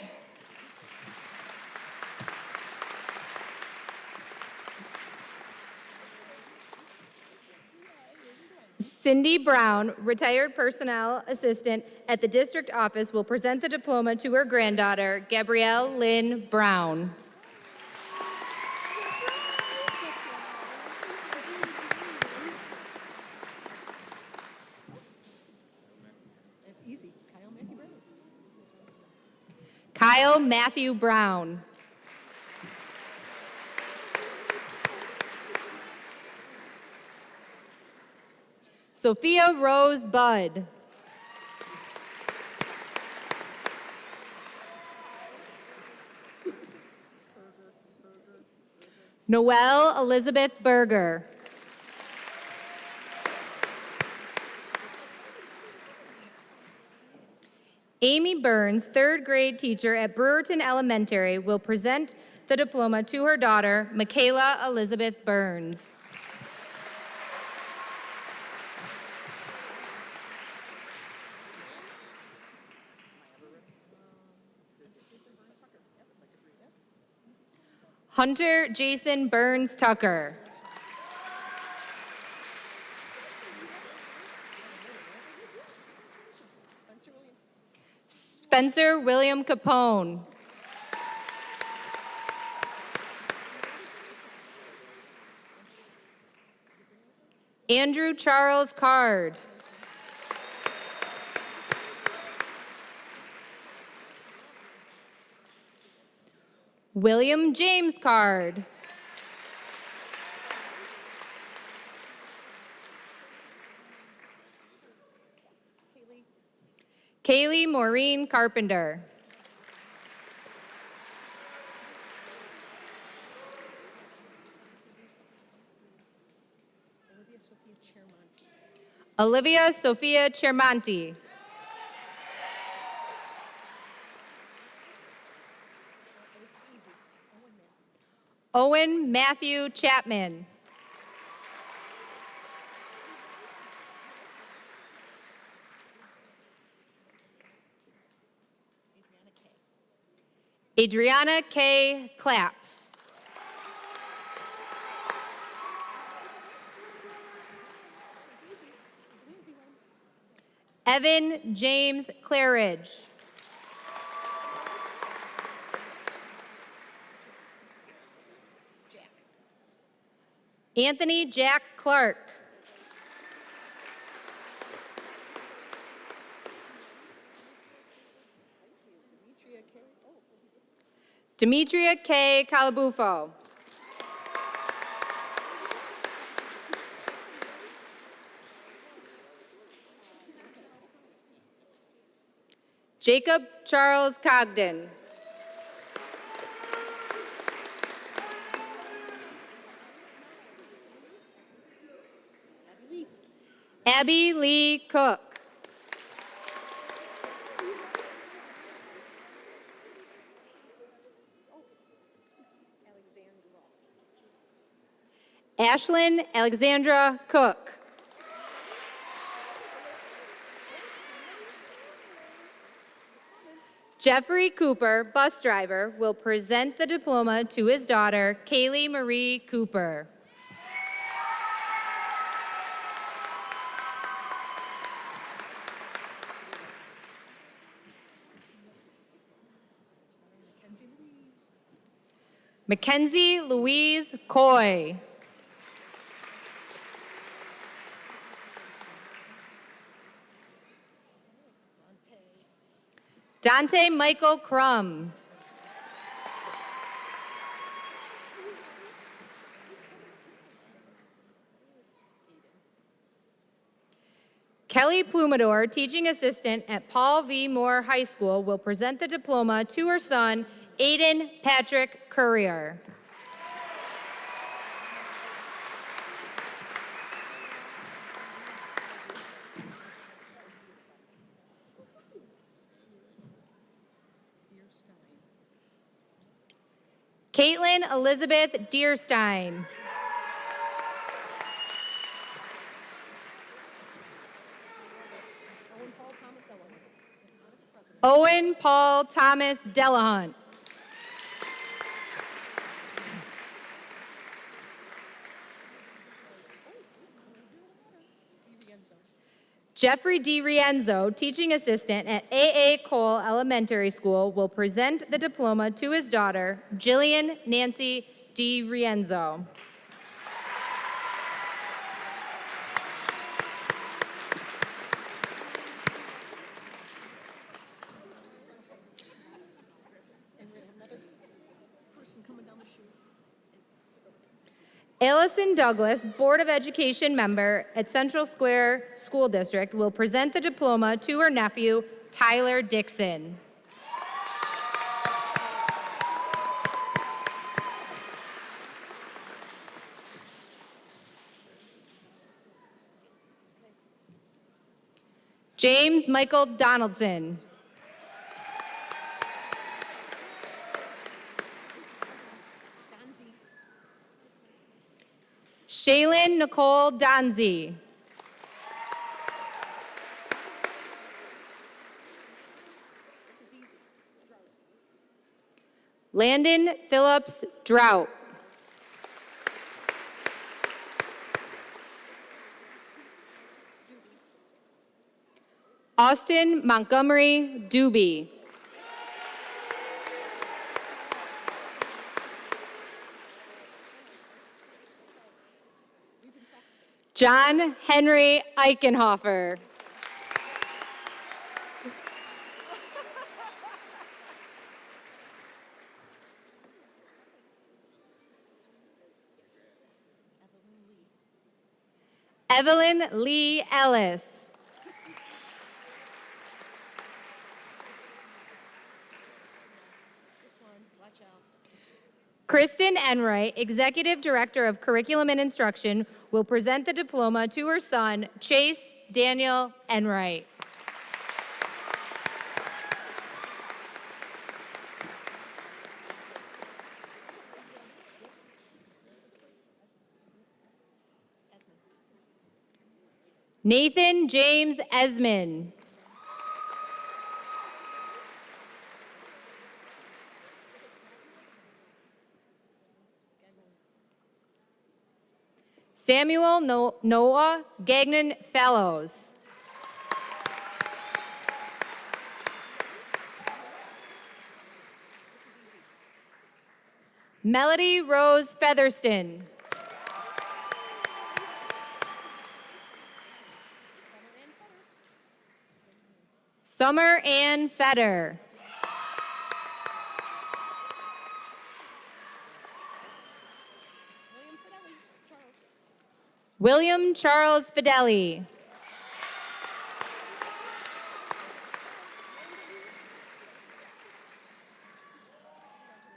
Cindy Brown, retired personnel assistant at the district office, will present the diploma to her granddaughter, Gabrielle Lynn Brown. That's easy. Kyle Matthew Brown. Sophia Rose Budd. Noelle Elizabeth Berger. Amy Burns, third grade teacher at Brewerton Elementary, will present the diploma to her daughter, Michaela Elizabeth Burns. Hunter Jason Burns Tucker. Spencer William Capone. Andrew Charles Card. William James Card. Kaylee Maureen Carpenter. Olivia Sophia Chermonti. Owen Matthew Chapman. Adriana K. Claps. Evan James Claridge. Anthony Jack Clark. Demetria K. Calabufo. Jacob Charles Cogden. Abby Lee Cook. Ashlyn Alexandra Cook. Jeffrey Cooper, bus driver, will present the diploma to his daughter, Kaylee Marie Cooper. Mackenzie Louise Coy. Dante Michael Crum. Kelly Plumador, teaching assistant at Paul V. Moore High School, will present the diploma to her son, Aiden Patrick Courier. Caitlin Elizabeth Deerstein. Owen Paul Thomas Delahunt. Jeffrey D. Rienzo, teaching assistant at A.A. Cole Elementary School, will present the diploma to his daughter, Jillian Nancy D. Rienzo. Allison Douglas, Board of Education member at Central Square School District, will present the diploma to her nephew, Tyler Dixon. James Michael Donaldson. Shaylin Nicole Donzi. Landon Phillips Drought. Austin Montgomery Doobie. John Henry Eichenhofer. Evelyn Lee Ellis. Kristen Enright, Executive Director of Curriculum and Instruction, will present the diploma to her son, Chase Daniel Enright. Nathan James Esmond. Samuel Noah Gagnon Fellows. Melody Rose Featherston. Summer Ann Fetter. William Charles Fideli.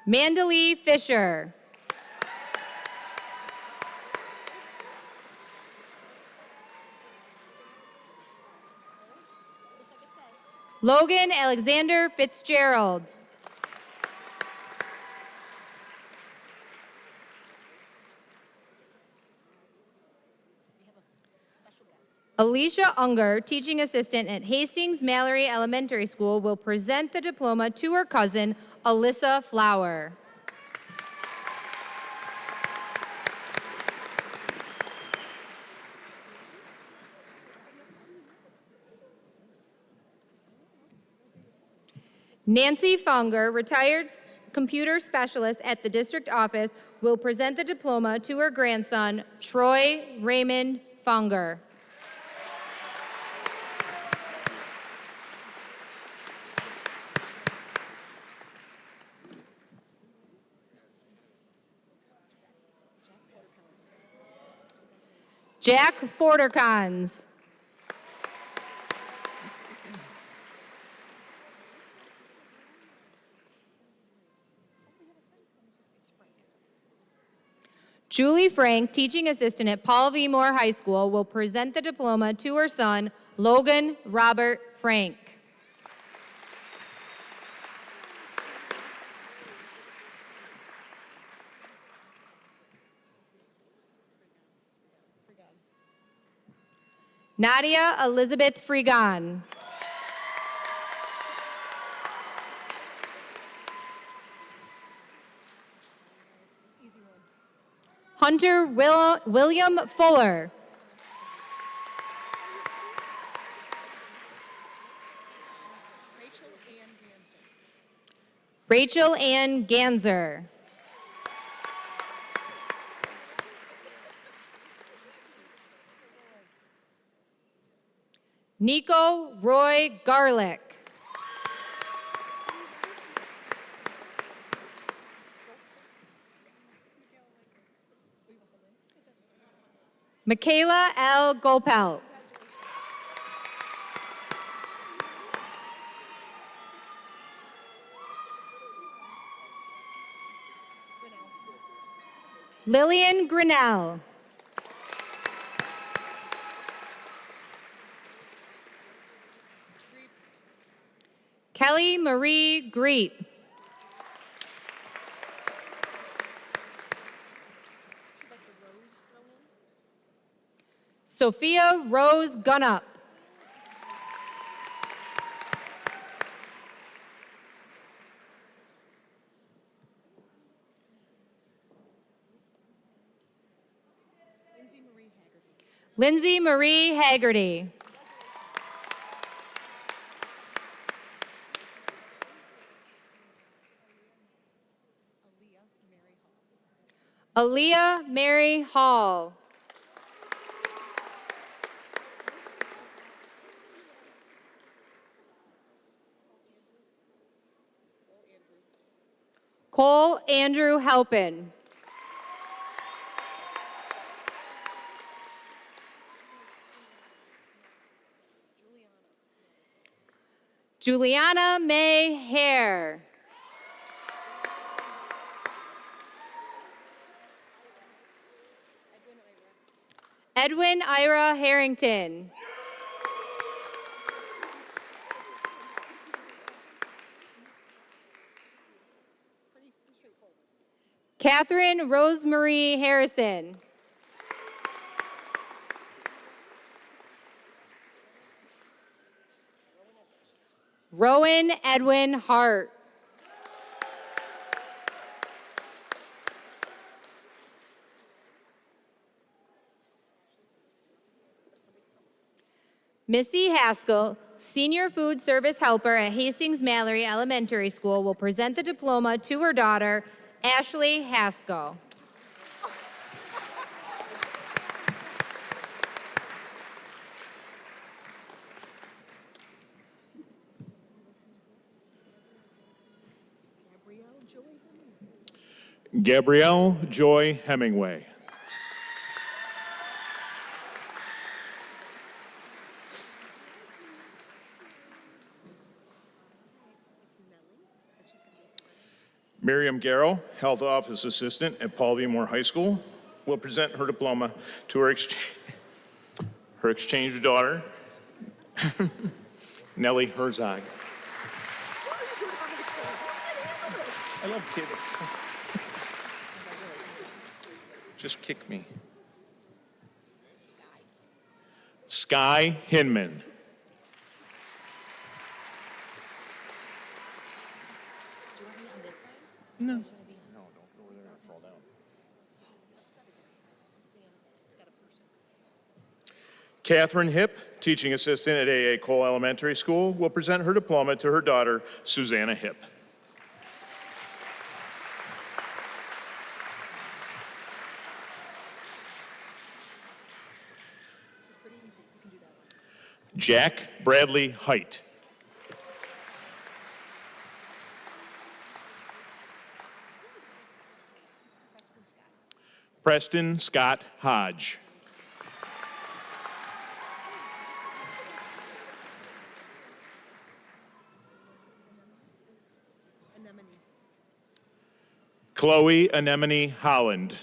Mandalee Fisher. Logan Alexander Fitzgerald. Alicia Unger, teaching assistant at Hastings Mallory Elementary School, will present the diploma to her cousin, Alyssa Flower. Nancy Fonger, retired computer specialist at the district office, will present the diploma to her grandson, Troy Raymond Fonger. Jack Forderkans. Julie Frank, teaching assistant at Paul V. Moore High School, will present the diploma to her son, Logan Robert Frank. Nadia Elizabeth Freegon. Hunter William Fuller. Rachel Ann Ganser. Nico Roy Garlick. Michaela L. Gopel. Lillian Grinnell. Kelly Marie Greep. Sophia Rose Gunnup. Lindsay Marie Haggerty. Aaliyah Mary Hall. Cole Andrew Halpin. Juliana May Hare. Edwin Ira Harrington. Catherine Rosemarie Harrison. Rowan Edwin Hart. Missy Haskell, Senior Food Service Helper at Hastings Mallory Elementary School, will present the diploma to her daughter, Ashley Haskell. Gabrielle Joy Hemingway. Miriam Garrow, Health Office Assistant at Paul V. Moore High School, will present her diploma to her exchange daughter, Nellie Herzog. I love kids. Just kick me. Sky Hinman. No. No, don't go over there and fall down. Catherine Hipp, teaching assistant at AA Cole Elementary School, will present her diploma to her daughter, Susanna Hipp. Jack Bradley Height. Preston Scott Hodge. Chloe Anemone Holland.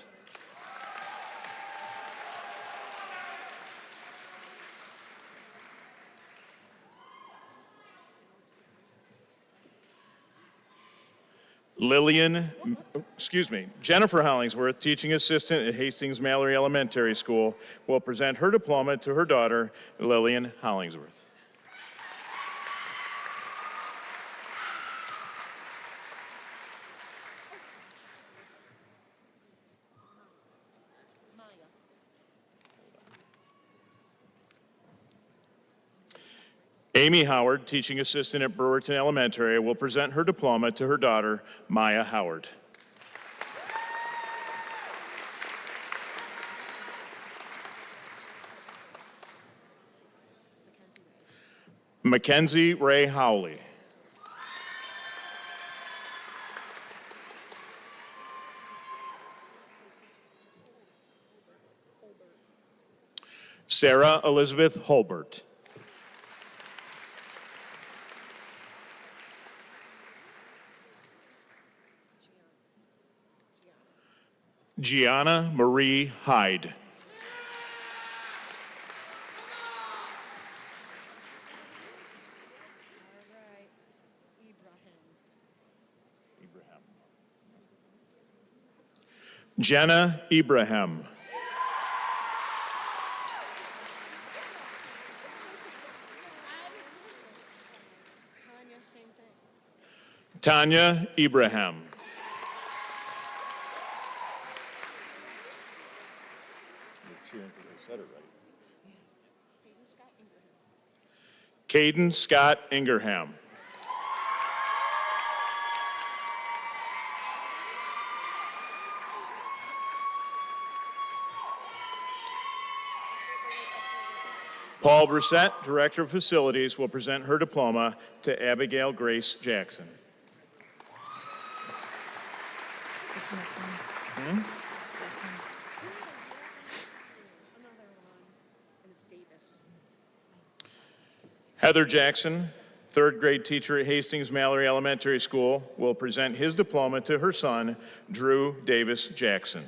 Jennifer Hollingsworth, teaching assistant at Hastings Mallory Elementary School, will present her diploma to her daughter, Lillian Hollingsworth. Amy Howard, teaching assistant at Brewerton Elementary, will present her diploma to her daughter, Maya Howard. Mackenzie Ray Howley. Sarah Elizabeth Holbert. Gianna Marie Hyde. Jenna Ibrahim. Tanya Ibrahim. Caden Scott Ingerham. Paul Brissett, Director of Facilities, will present her diploma to Abigail Grace Jackson. Heather Jackson, third grade teacher at Hastings Mallory Elementary School, will present his diploma to her son, Drew Davis Jackson.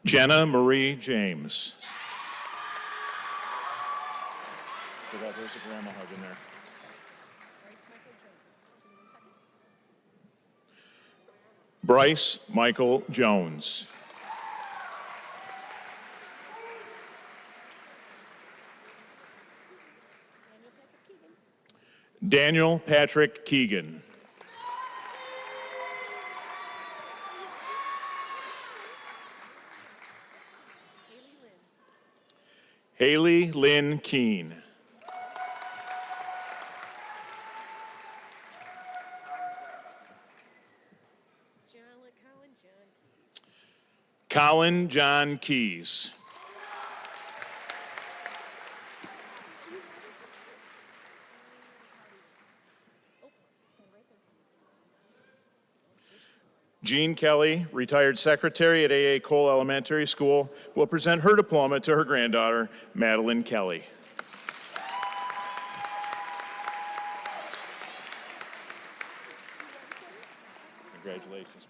Jenna Marie James. There's a grandma hug in there. Bryce Michael Jones. Daniel Patrick Keegan. Haley Lynn Keene. Colin John Keys. Jean Kelly, retired secretary at A.A. Cole Elementary School, will present her diploma to her granddaughter, Madeline Kelly. Congratulations.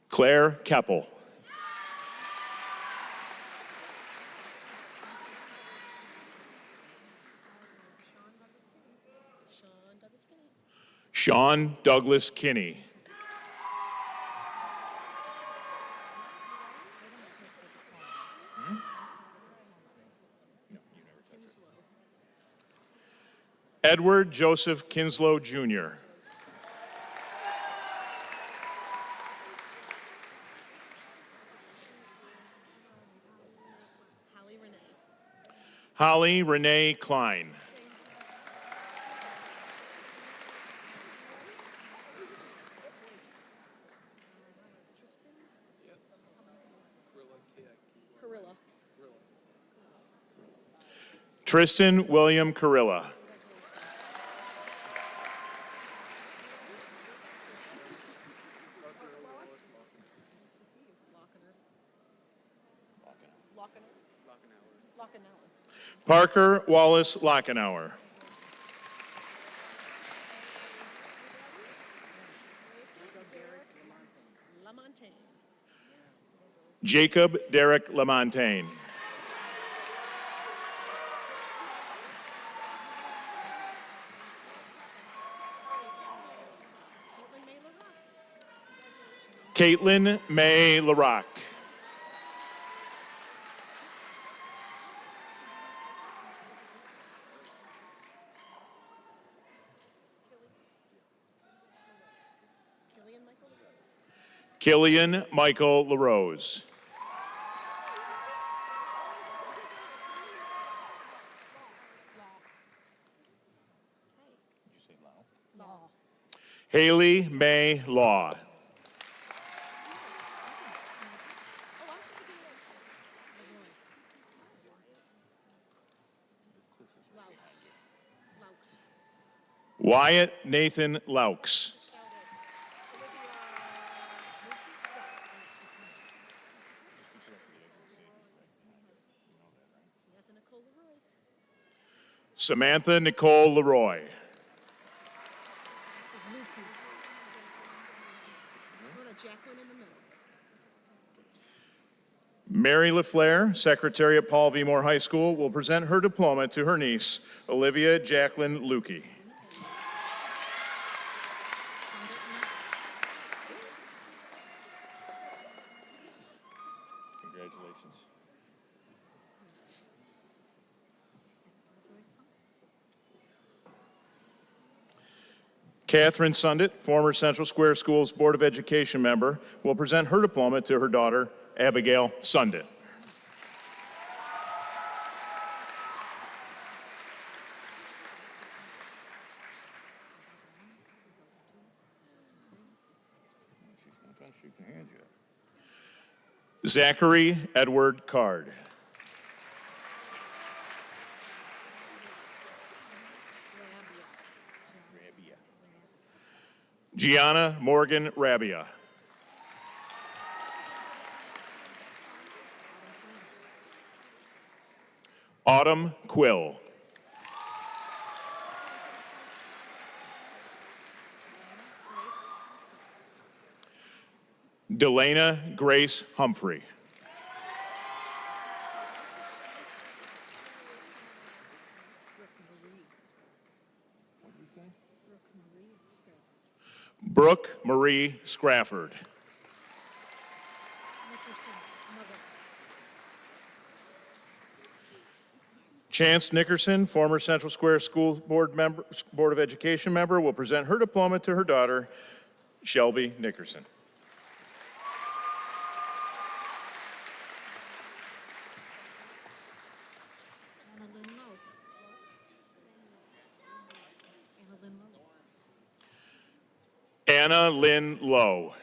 Claire Keppel. Sean Douglas Kinney. Edward Joseph Kinslow, Jr. Holly Renee Klein. Tristan William Carilla. Parker Wallace Lockenauer. Jacob Derek Lamontagne. Caitlin May LaRock. Killian Michael LaRose. Haley May Law. Wyatt Nathan Laux. Samantha Nicole Leroy. Mary LaFleur, secretary at Paul V. Moore High School, will present her diploma to her niece, Olivia Jacqueline Lukey. Congratulations. Catherine Sundit, former Central Square Schools Board of Education member, will present her diploma to her daughter, Abigail Sundit. Zachary Edward Card. Gianna Morgan Rabia. Autumn Quill. Delana Grace Humphrey. Brooke Marie Scrafford. Chance Nickerson, former Central Square School Board of Education member, will present her diploma to her daughter, Shelby Nickerson. Anna Lynn Lowe.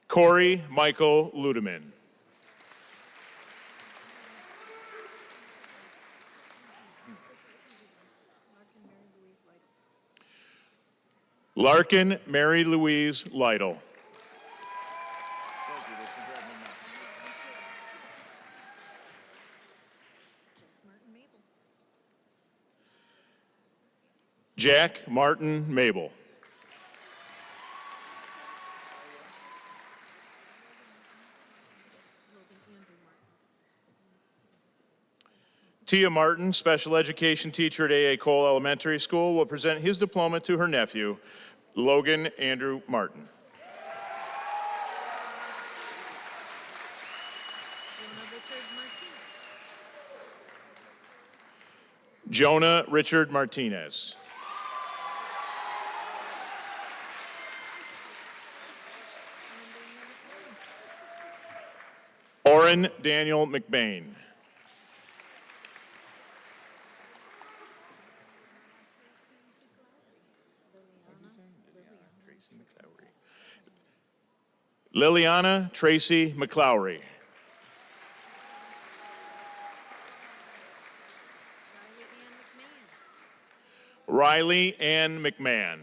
Corey Michael Ludeman. Larkin Mary Louise Lytle. Jack Martin Mabel. Tia Martin, special education teacher at A.A. Cole Elementary School, will present his diploma to her nephew, Logan Andrew Martin. Jonah Richard Martinez. Oren Daniel McBain. Liliana Tracy McClowry. Riley Ann McMahon.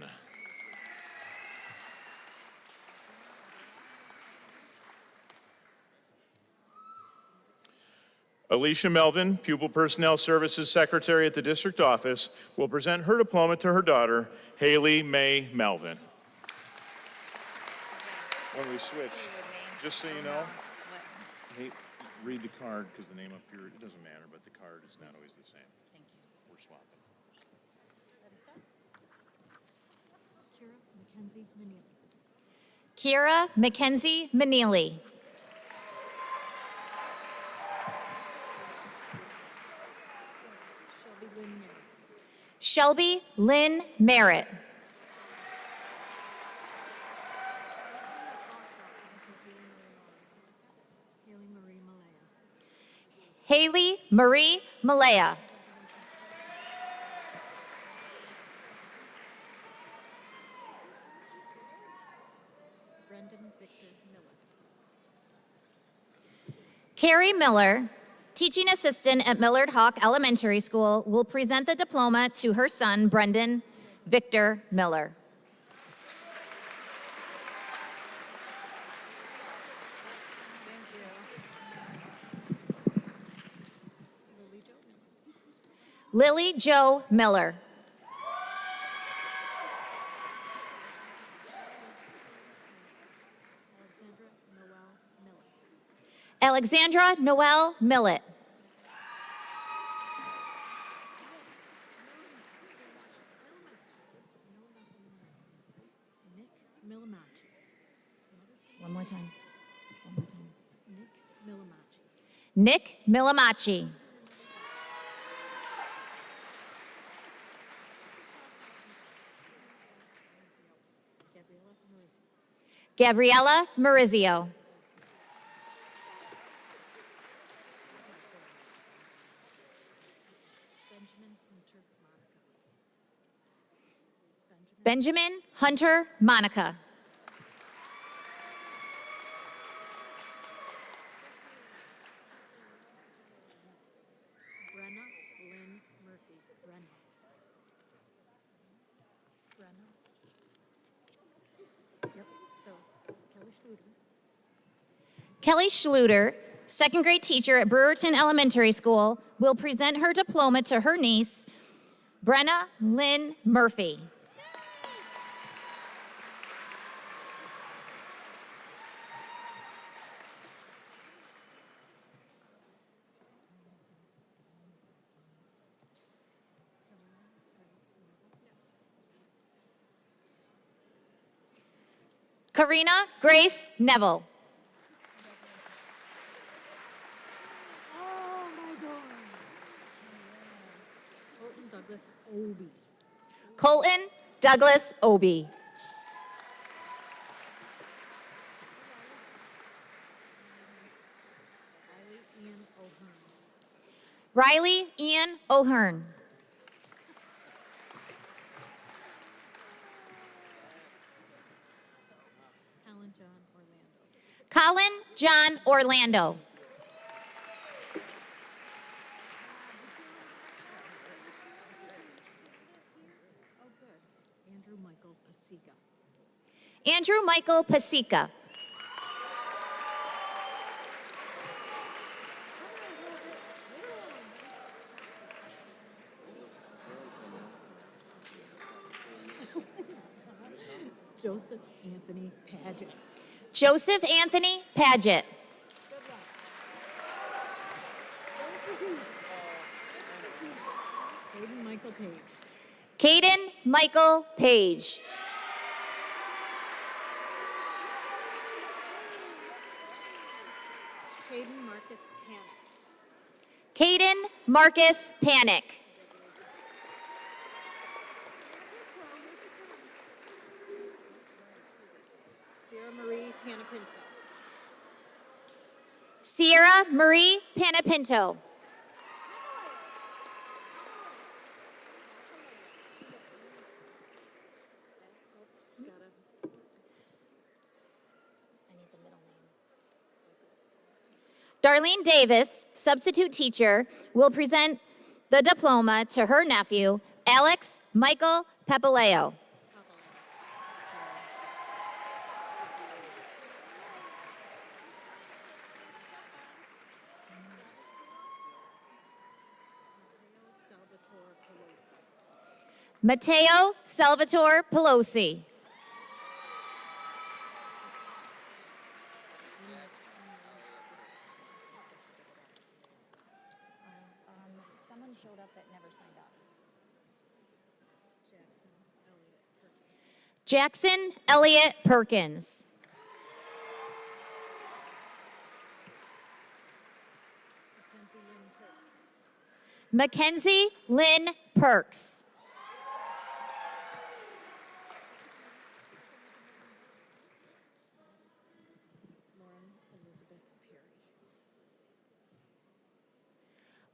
Alicia Melvin, Pupil Personnel Services Secretary at the District Office, will present her diploma to her daughter, Haley May Melvin. When we switch, just so you know, hey, read the card because the name up here, it doesn't matter, but the card is not always the same. Thank you. We're swapping. Kira Mackenzie Manili. Shelby Lynn Merritt. Haley Marie Malaya. Carrie Miller, teaching assistant at Millard Hawk Elementary School, will present the diploma to her son, Brendan Victor Miller. Lily Jo Miller. Alexandra Noel Millett. One more time. Nick Millamachi. Gabriella Marizio. Benjamin Hunter Monica. Brenna Lynn Murphy. Brenna. Yep, so Kelly Schluter. Kelly Schluter, second grade teacher at Brewerton Elementary School, will present her diploma to her niece, Brenna Lynn Murphy. Karina Grace Neville. Colton Douglas Obie. Colton Douglas Obie. Riley Ian O'Hearn. Colin John Orlando. Andrew Michael Pasiga. Andrew Michael Pasica. Joseph Anthony Paget. Joseph Anthony Paget. Hayden Michael Page. Caden Michael Page. Hayden Marcus Panic. Caden Marcus Panic. Sierra Marie Panapinto. Sierra Marie Panapinto. Darlene Davis, substitute teacher, will present the diploma to her nephew, Alex Michael Papaleo. Mateo Salvatore Pelosi. Someone showed up that never signed up. Jackson Elliott Perkins. Mackenzie Lynn Perks.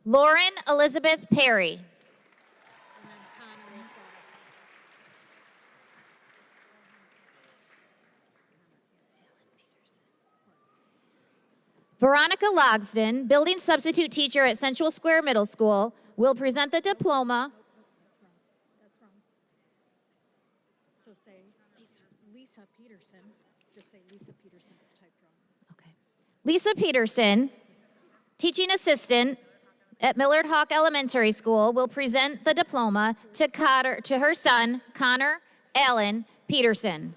Lauren Elizabeth Perry. Veronica Logsden, building substitute teacher at Central Square Middle School, will present the diploma. That's wrong. So say Lisa Peterson. Just say Lisa Peterson. It's typed wrong. Okay. Lisa Peterson, teaching assistant at Millard Hawk Elementary School, will present the diploma to her son, Connor Allen Peterson.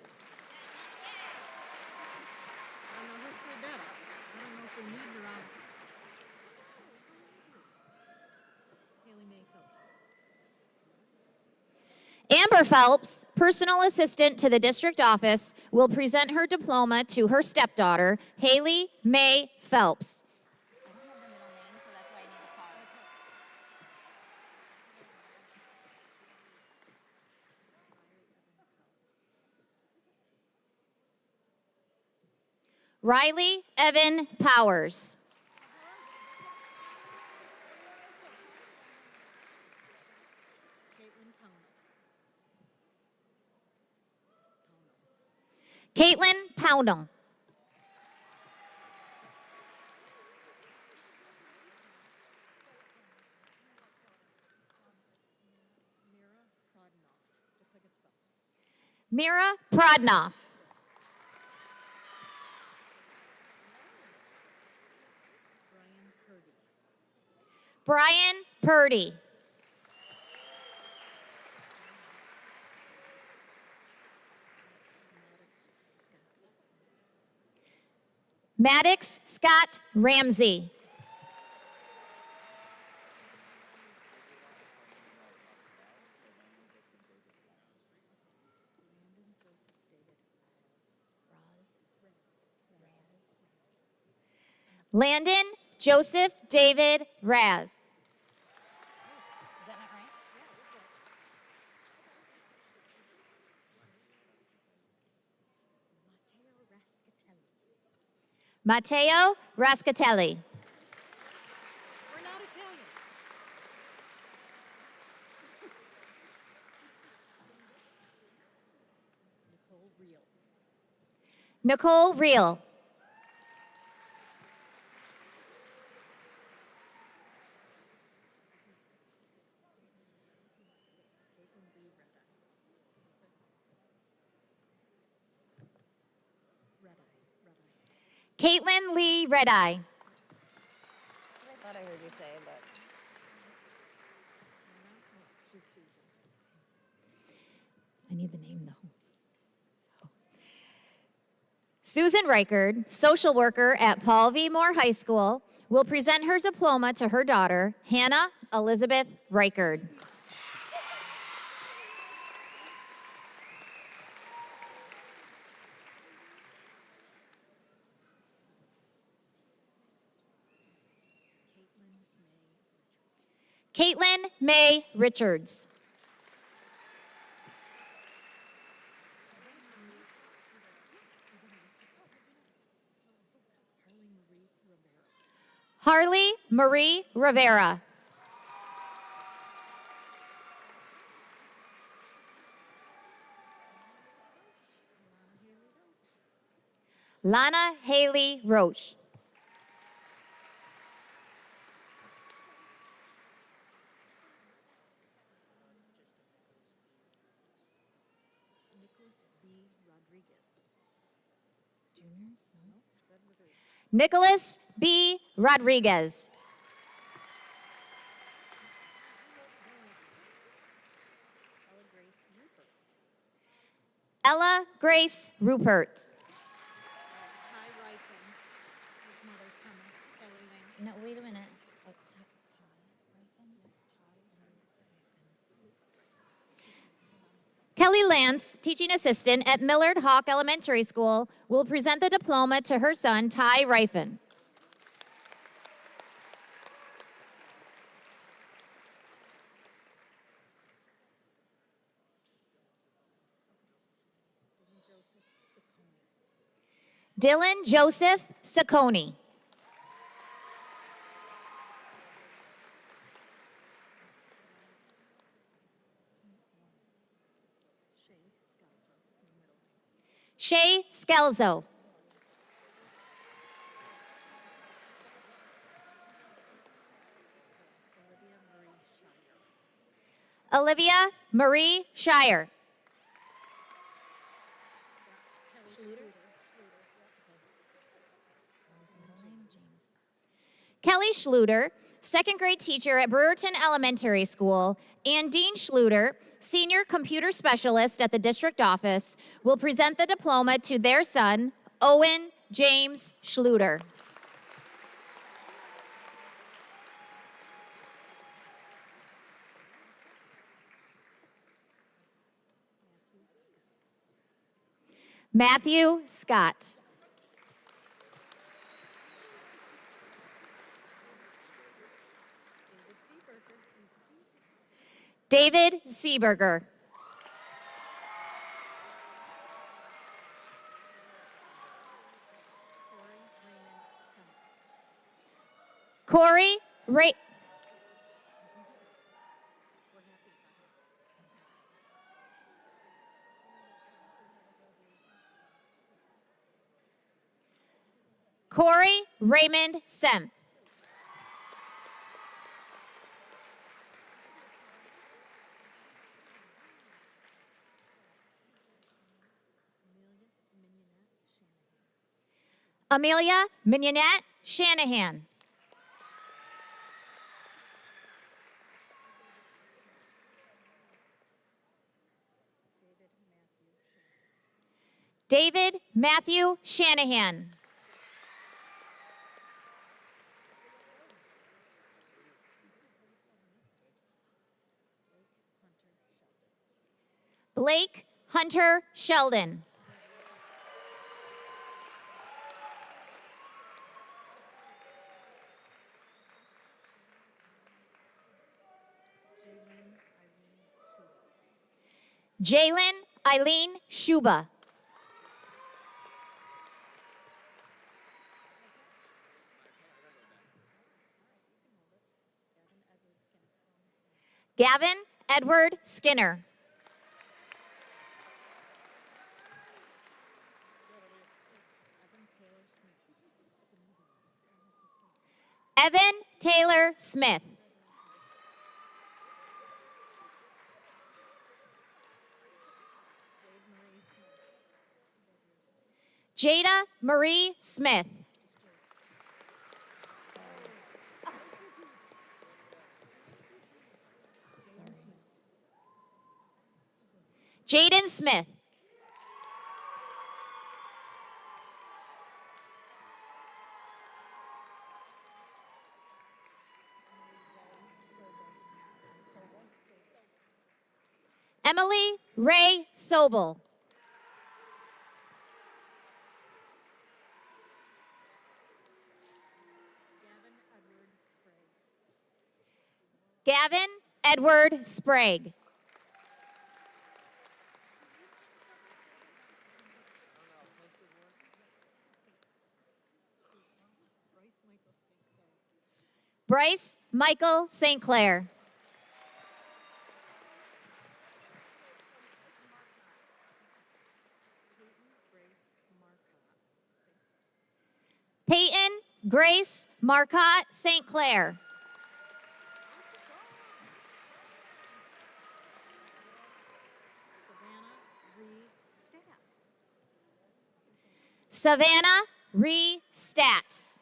Jennifer Phelps, personal assistant to the district office, will present her diploma to her stepdaughter, Haley May Phelps. Riley Evan Powers. Caitlin Pownell. Mira Prodnoff. Brian Purdy. Maddox Scott Ramsey. Landon Joseph David Raz. Is that not right? Matteo Rascatelli. We're not Italian. Nicole Reel. Caitlin Lee Redeye. I thought I heard you say, but. I need the name though. Oh. Susan Reichard, social worker at Paul V. Moore High School, will present her diploma to her daughter, Hannah Elizabeth Reichard. Caitlin May Richards. Harley Marie Rivera. Lana Haley Roach. Nicholas B. Rodriguez. Ella Grace Rupert. No, wait a minute. Kelly Lance, teaching assistant at Millard Hawk Elementary School, will present the diploma to her son, Ty Rifen. Dylan Joseph Saccone. Shay Scalzo. Olivia Marie Shire. Kelly Schluter, second grade teacher at Brewerton Elementary School, and Dean Schluter, senior computer specialist at the district office, will present the diploma to their son, Owen James Schluter. Matthew Scott. David Seeberger. Corey Ray. Corey Raymond Semp. Amelia Mignonette Shanahan. David Matthew Shanahan. Blake Hunter Sheldon. Jalen Eileen Shuba. Gavin Edward Skinner. Evan Taylor Smith. Jada Marie Smith. Jaden Smith. Emily Ray Sobel. Gavin Edward Sprague. Bryce Michael St. Clair. Peyton Grace Marcotte St. Clair. Savannah Ree Stats.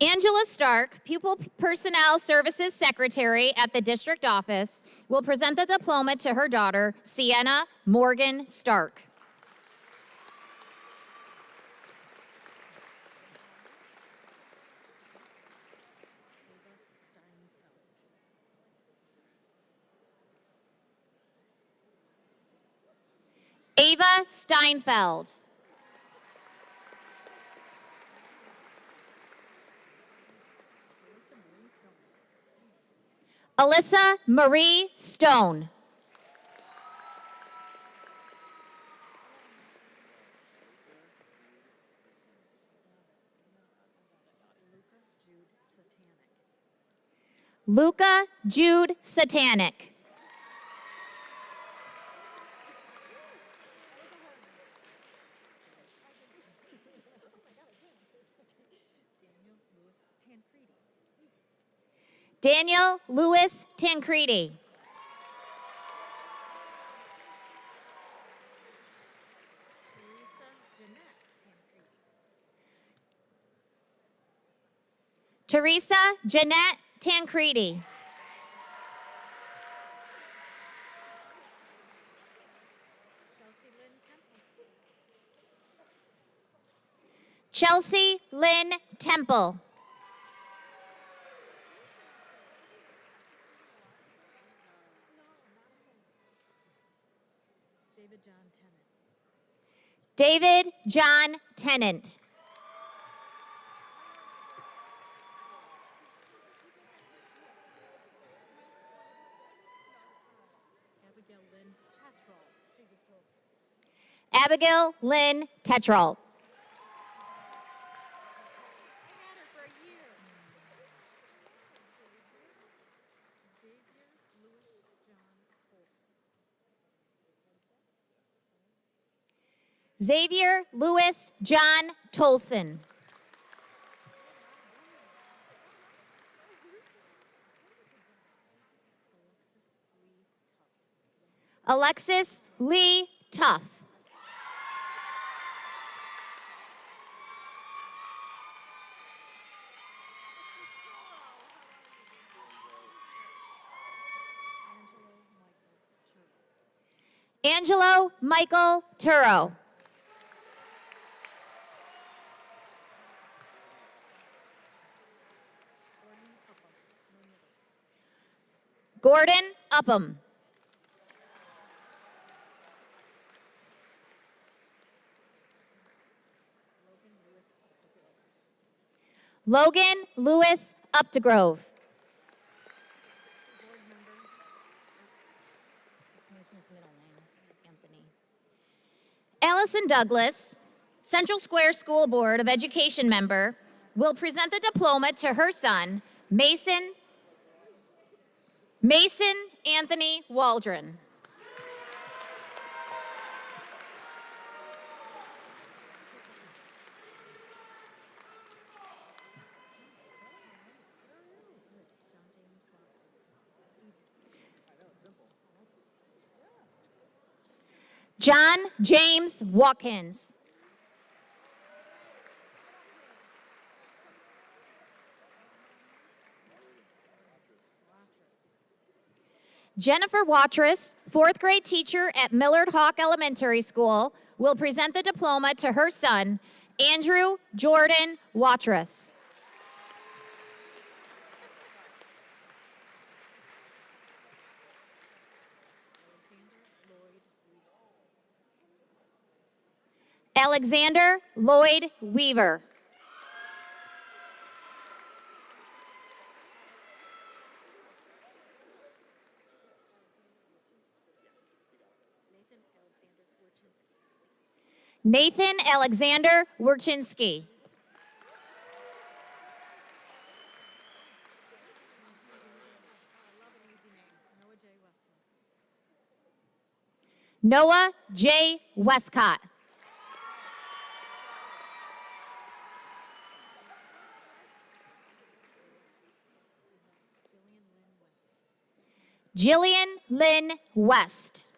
Angela Stark, Pupil Personnel Services Secretary at the district office, will present the diploma to her daughter, Sienna Morgan Stark. Ava Steinfeld. Alyssa Marie Stone. Luca Jude Satanic. Daniel Lewis Tancredi. Teresa Jeanette Tancredi. Chelsea Lynn Temple. David John Tennant. Abigail Lynn Tetrol. Xavier Lewis John Tolson. Alexis Lee Tuff. Angelo Michael Turo. Gordon Upham. Logan Lewis Updegrove. Allison Douglas, Central Square School Board of Education member, will present the diploma to her son, Mason Anthony Waldron. John James Watkins. Jennifer Watrous, fourth grade teacher at Millard Hawk Elementary School, will present the diploma to her son, Andrew Jordan Watrous. Alexander Lloyd Weaver. Nathan Alexander Wurchinski. Noah J. Westcott. Jillian Lynn West.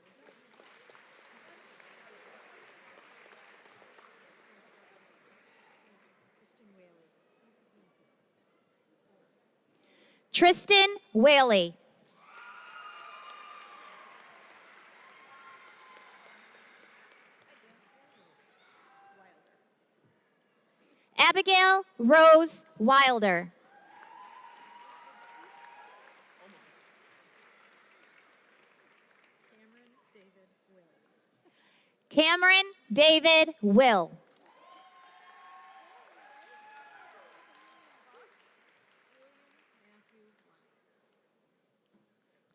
Tristan Whaley. Abigail Rose Wilder. Cameron David Will.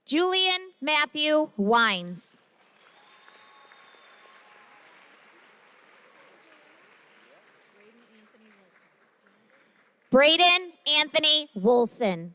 Julian Matthew Wines. Braden Anthony Wolson.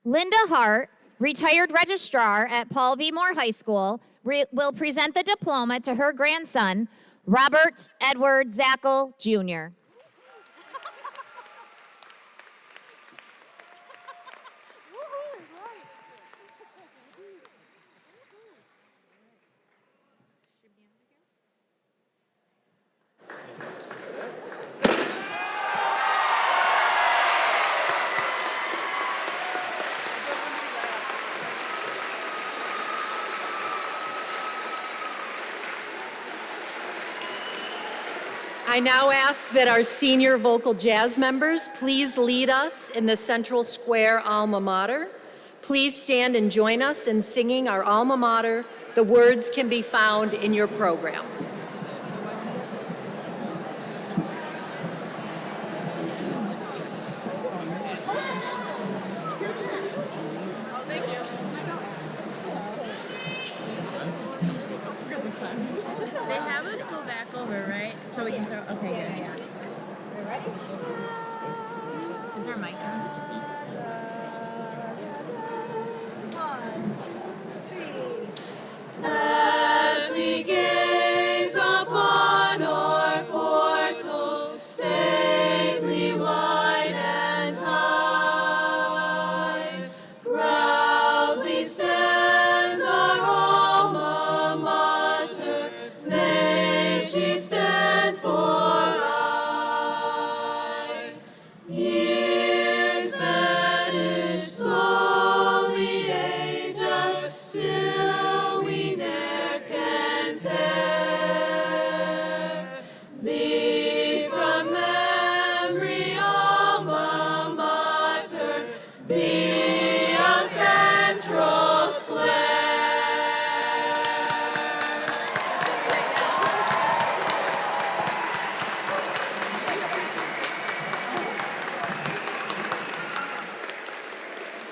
Linda Hart, retired registrar at Paul V. Moore High School, will present the diploma to her grandson, Robert Edward Zackel, Jr. I now ask that our senior vocal jazz members please lead us in the Central Square alma mater. Please stand and join us in singing our alma mater. The words can be found in your program. They have us go back over, right? So we can throw, okay, good, yeah. Is there a mic on? As we gaze upon our portals, stately, wide, and high, proudly stands our alma mater. May she stand for aye. Years vanish slowly, ages still we ne'er can tear. Thee from memory, alma mater, thee a central square.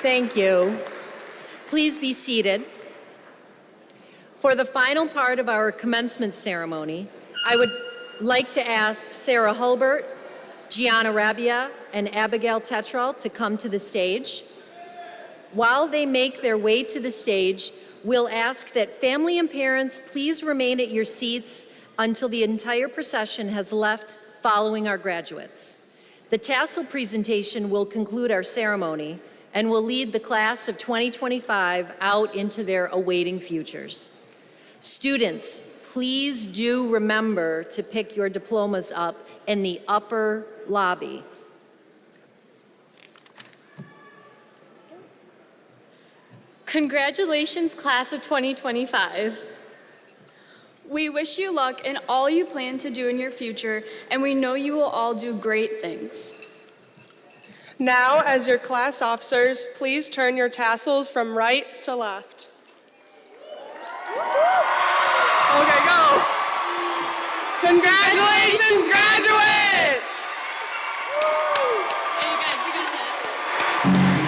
Thank you. Please be seated. For the final part of our commencement ceremony, I would like to ask Sarah Hulbert, Gianna Rabia, and Abigail Tetral to come to the stage. While they make their way to the stage, we'll ask that family and parents please remain at your seats until the entire procession has left following our graduates. The tassel presentation will conclude our ceremony and will lead the class of 2025 out into their awaiting futures. Students, please do remember to pick your diplomas up in the upper lobby. Congratulations, class of 2025. We wish you luck in all you plan to do in your future, and we know you will all do great things. Now, as your class officers, please turn your tassels from right to left. Okay, go. Congratulations, graduates! Hey, you guys, we got that.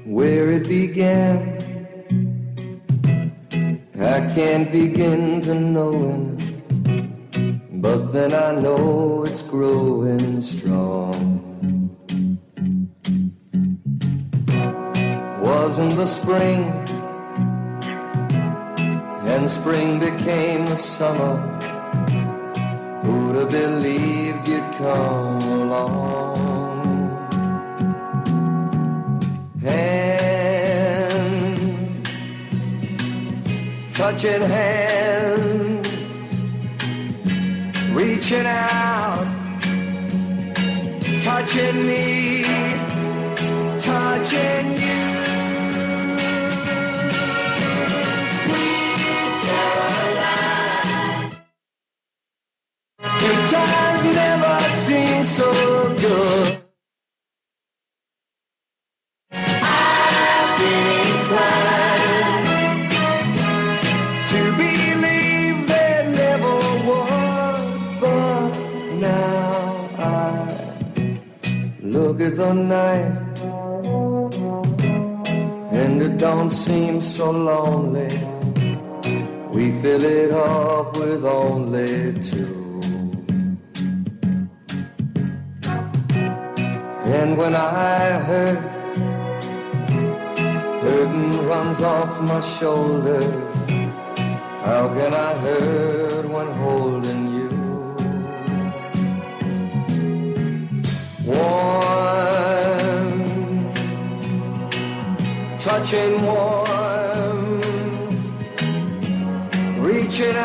Where it began, I can't begin to knowing, but then I know it's growing strong. Wasn't the spring, and spring became the summer. Who'd have believed you'd come along? Hand, touching hands, reaching out, touching me, touching you. Sweet Caroline, good times never seem so good. Look at the night, and it don't seem so lonely. We fill it up with only two. And when I hurt, burden runs off my shoulders. How can I hurt when holding you? Warm, touching warm, reaching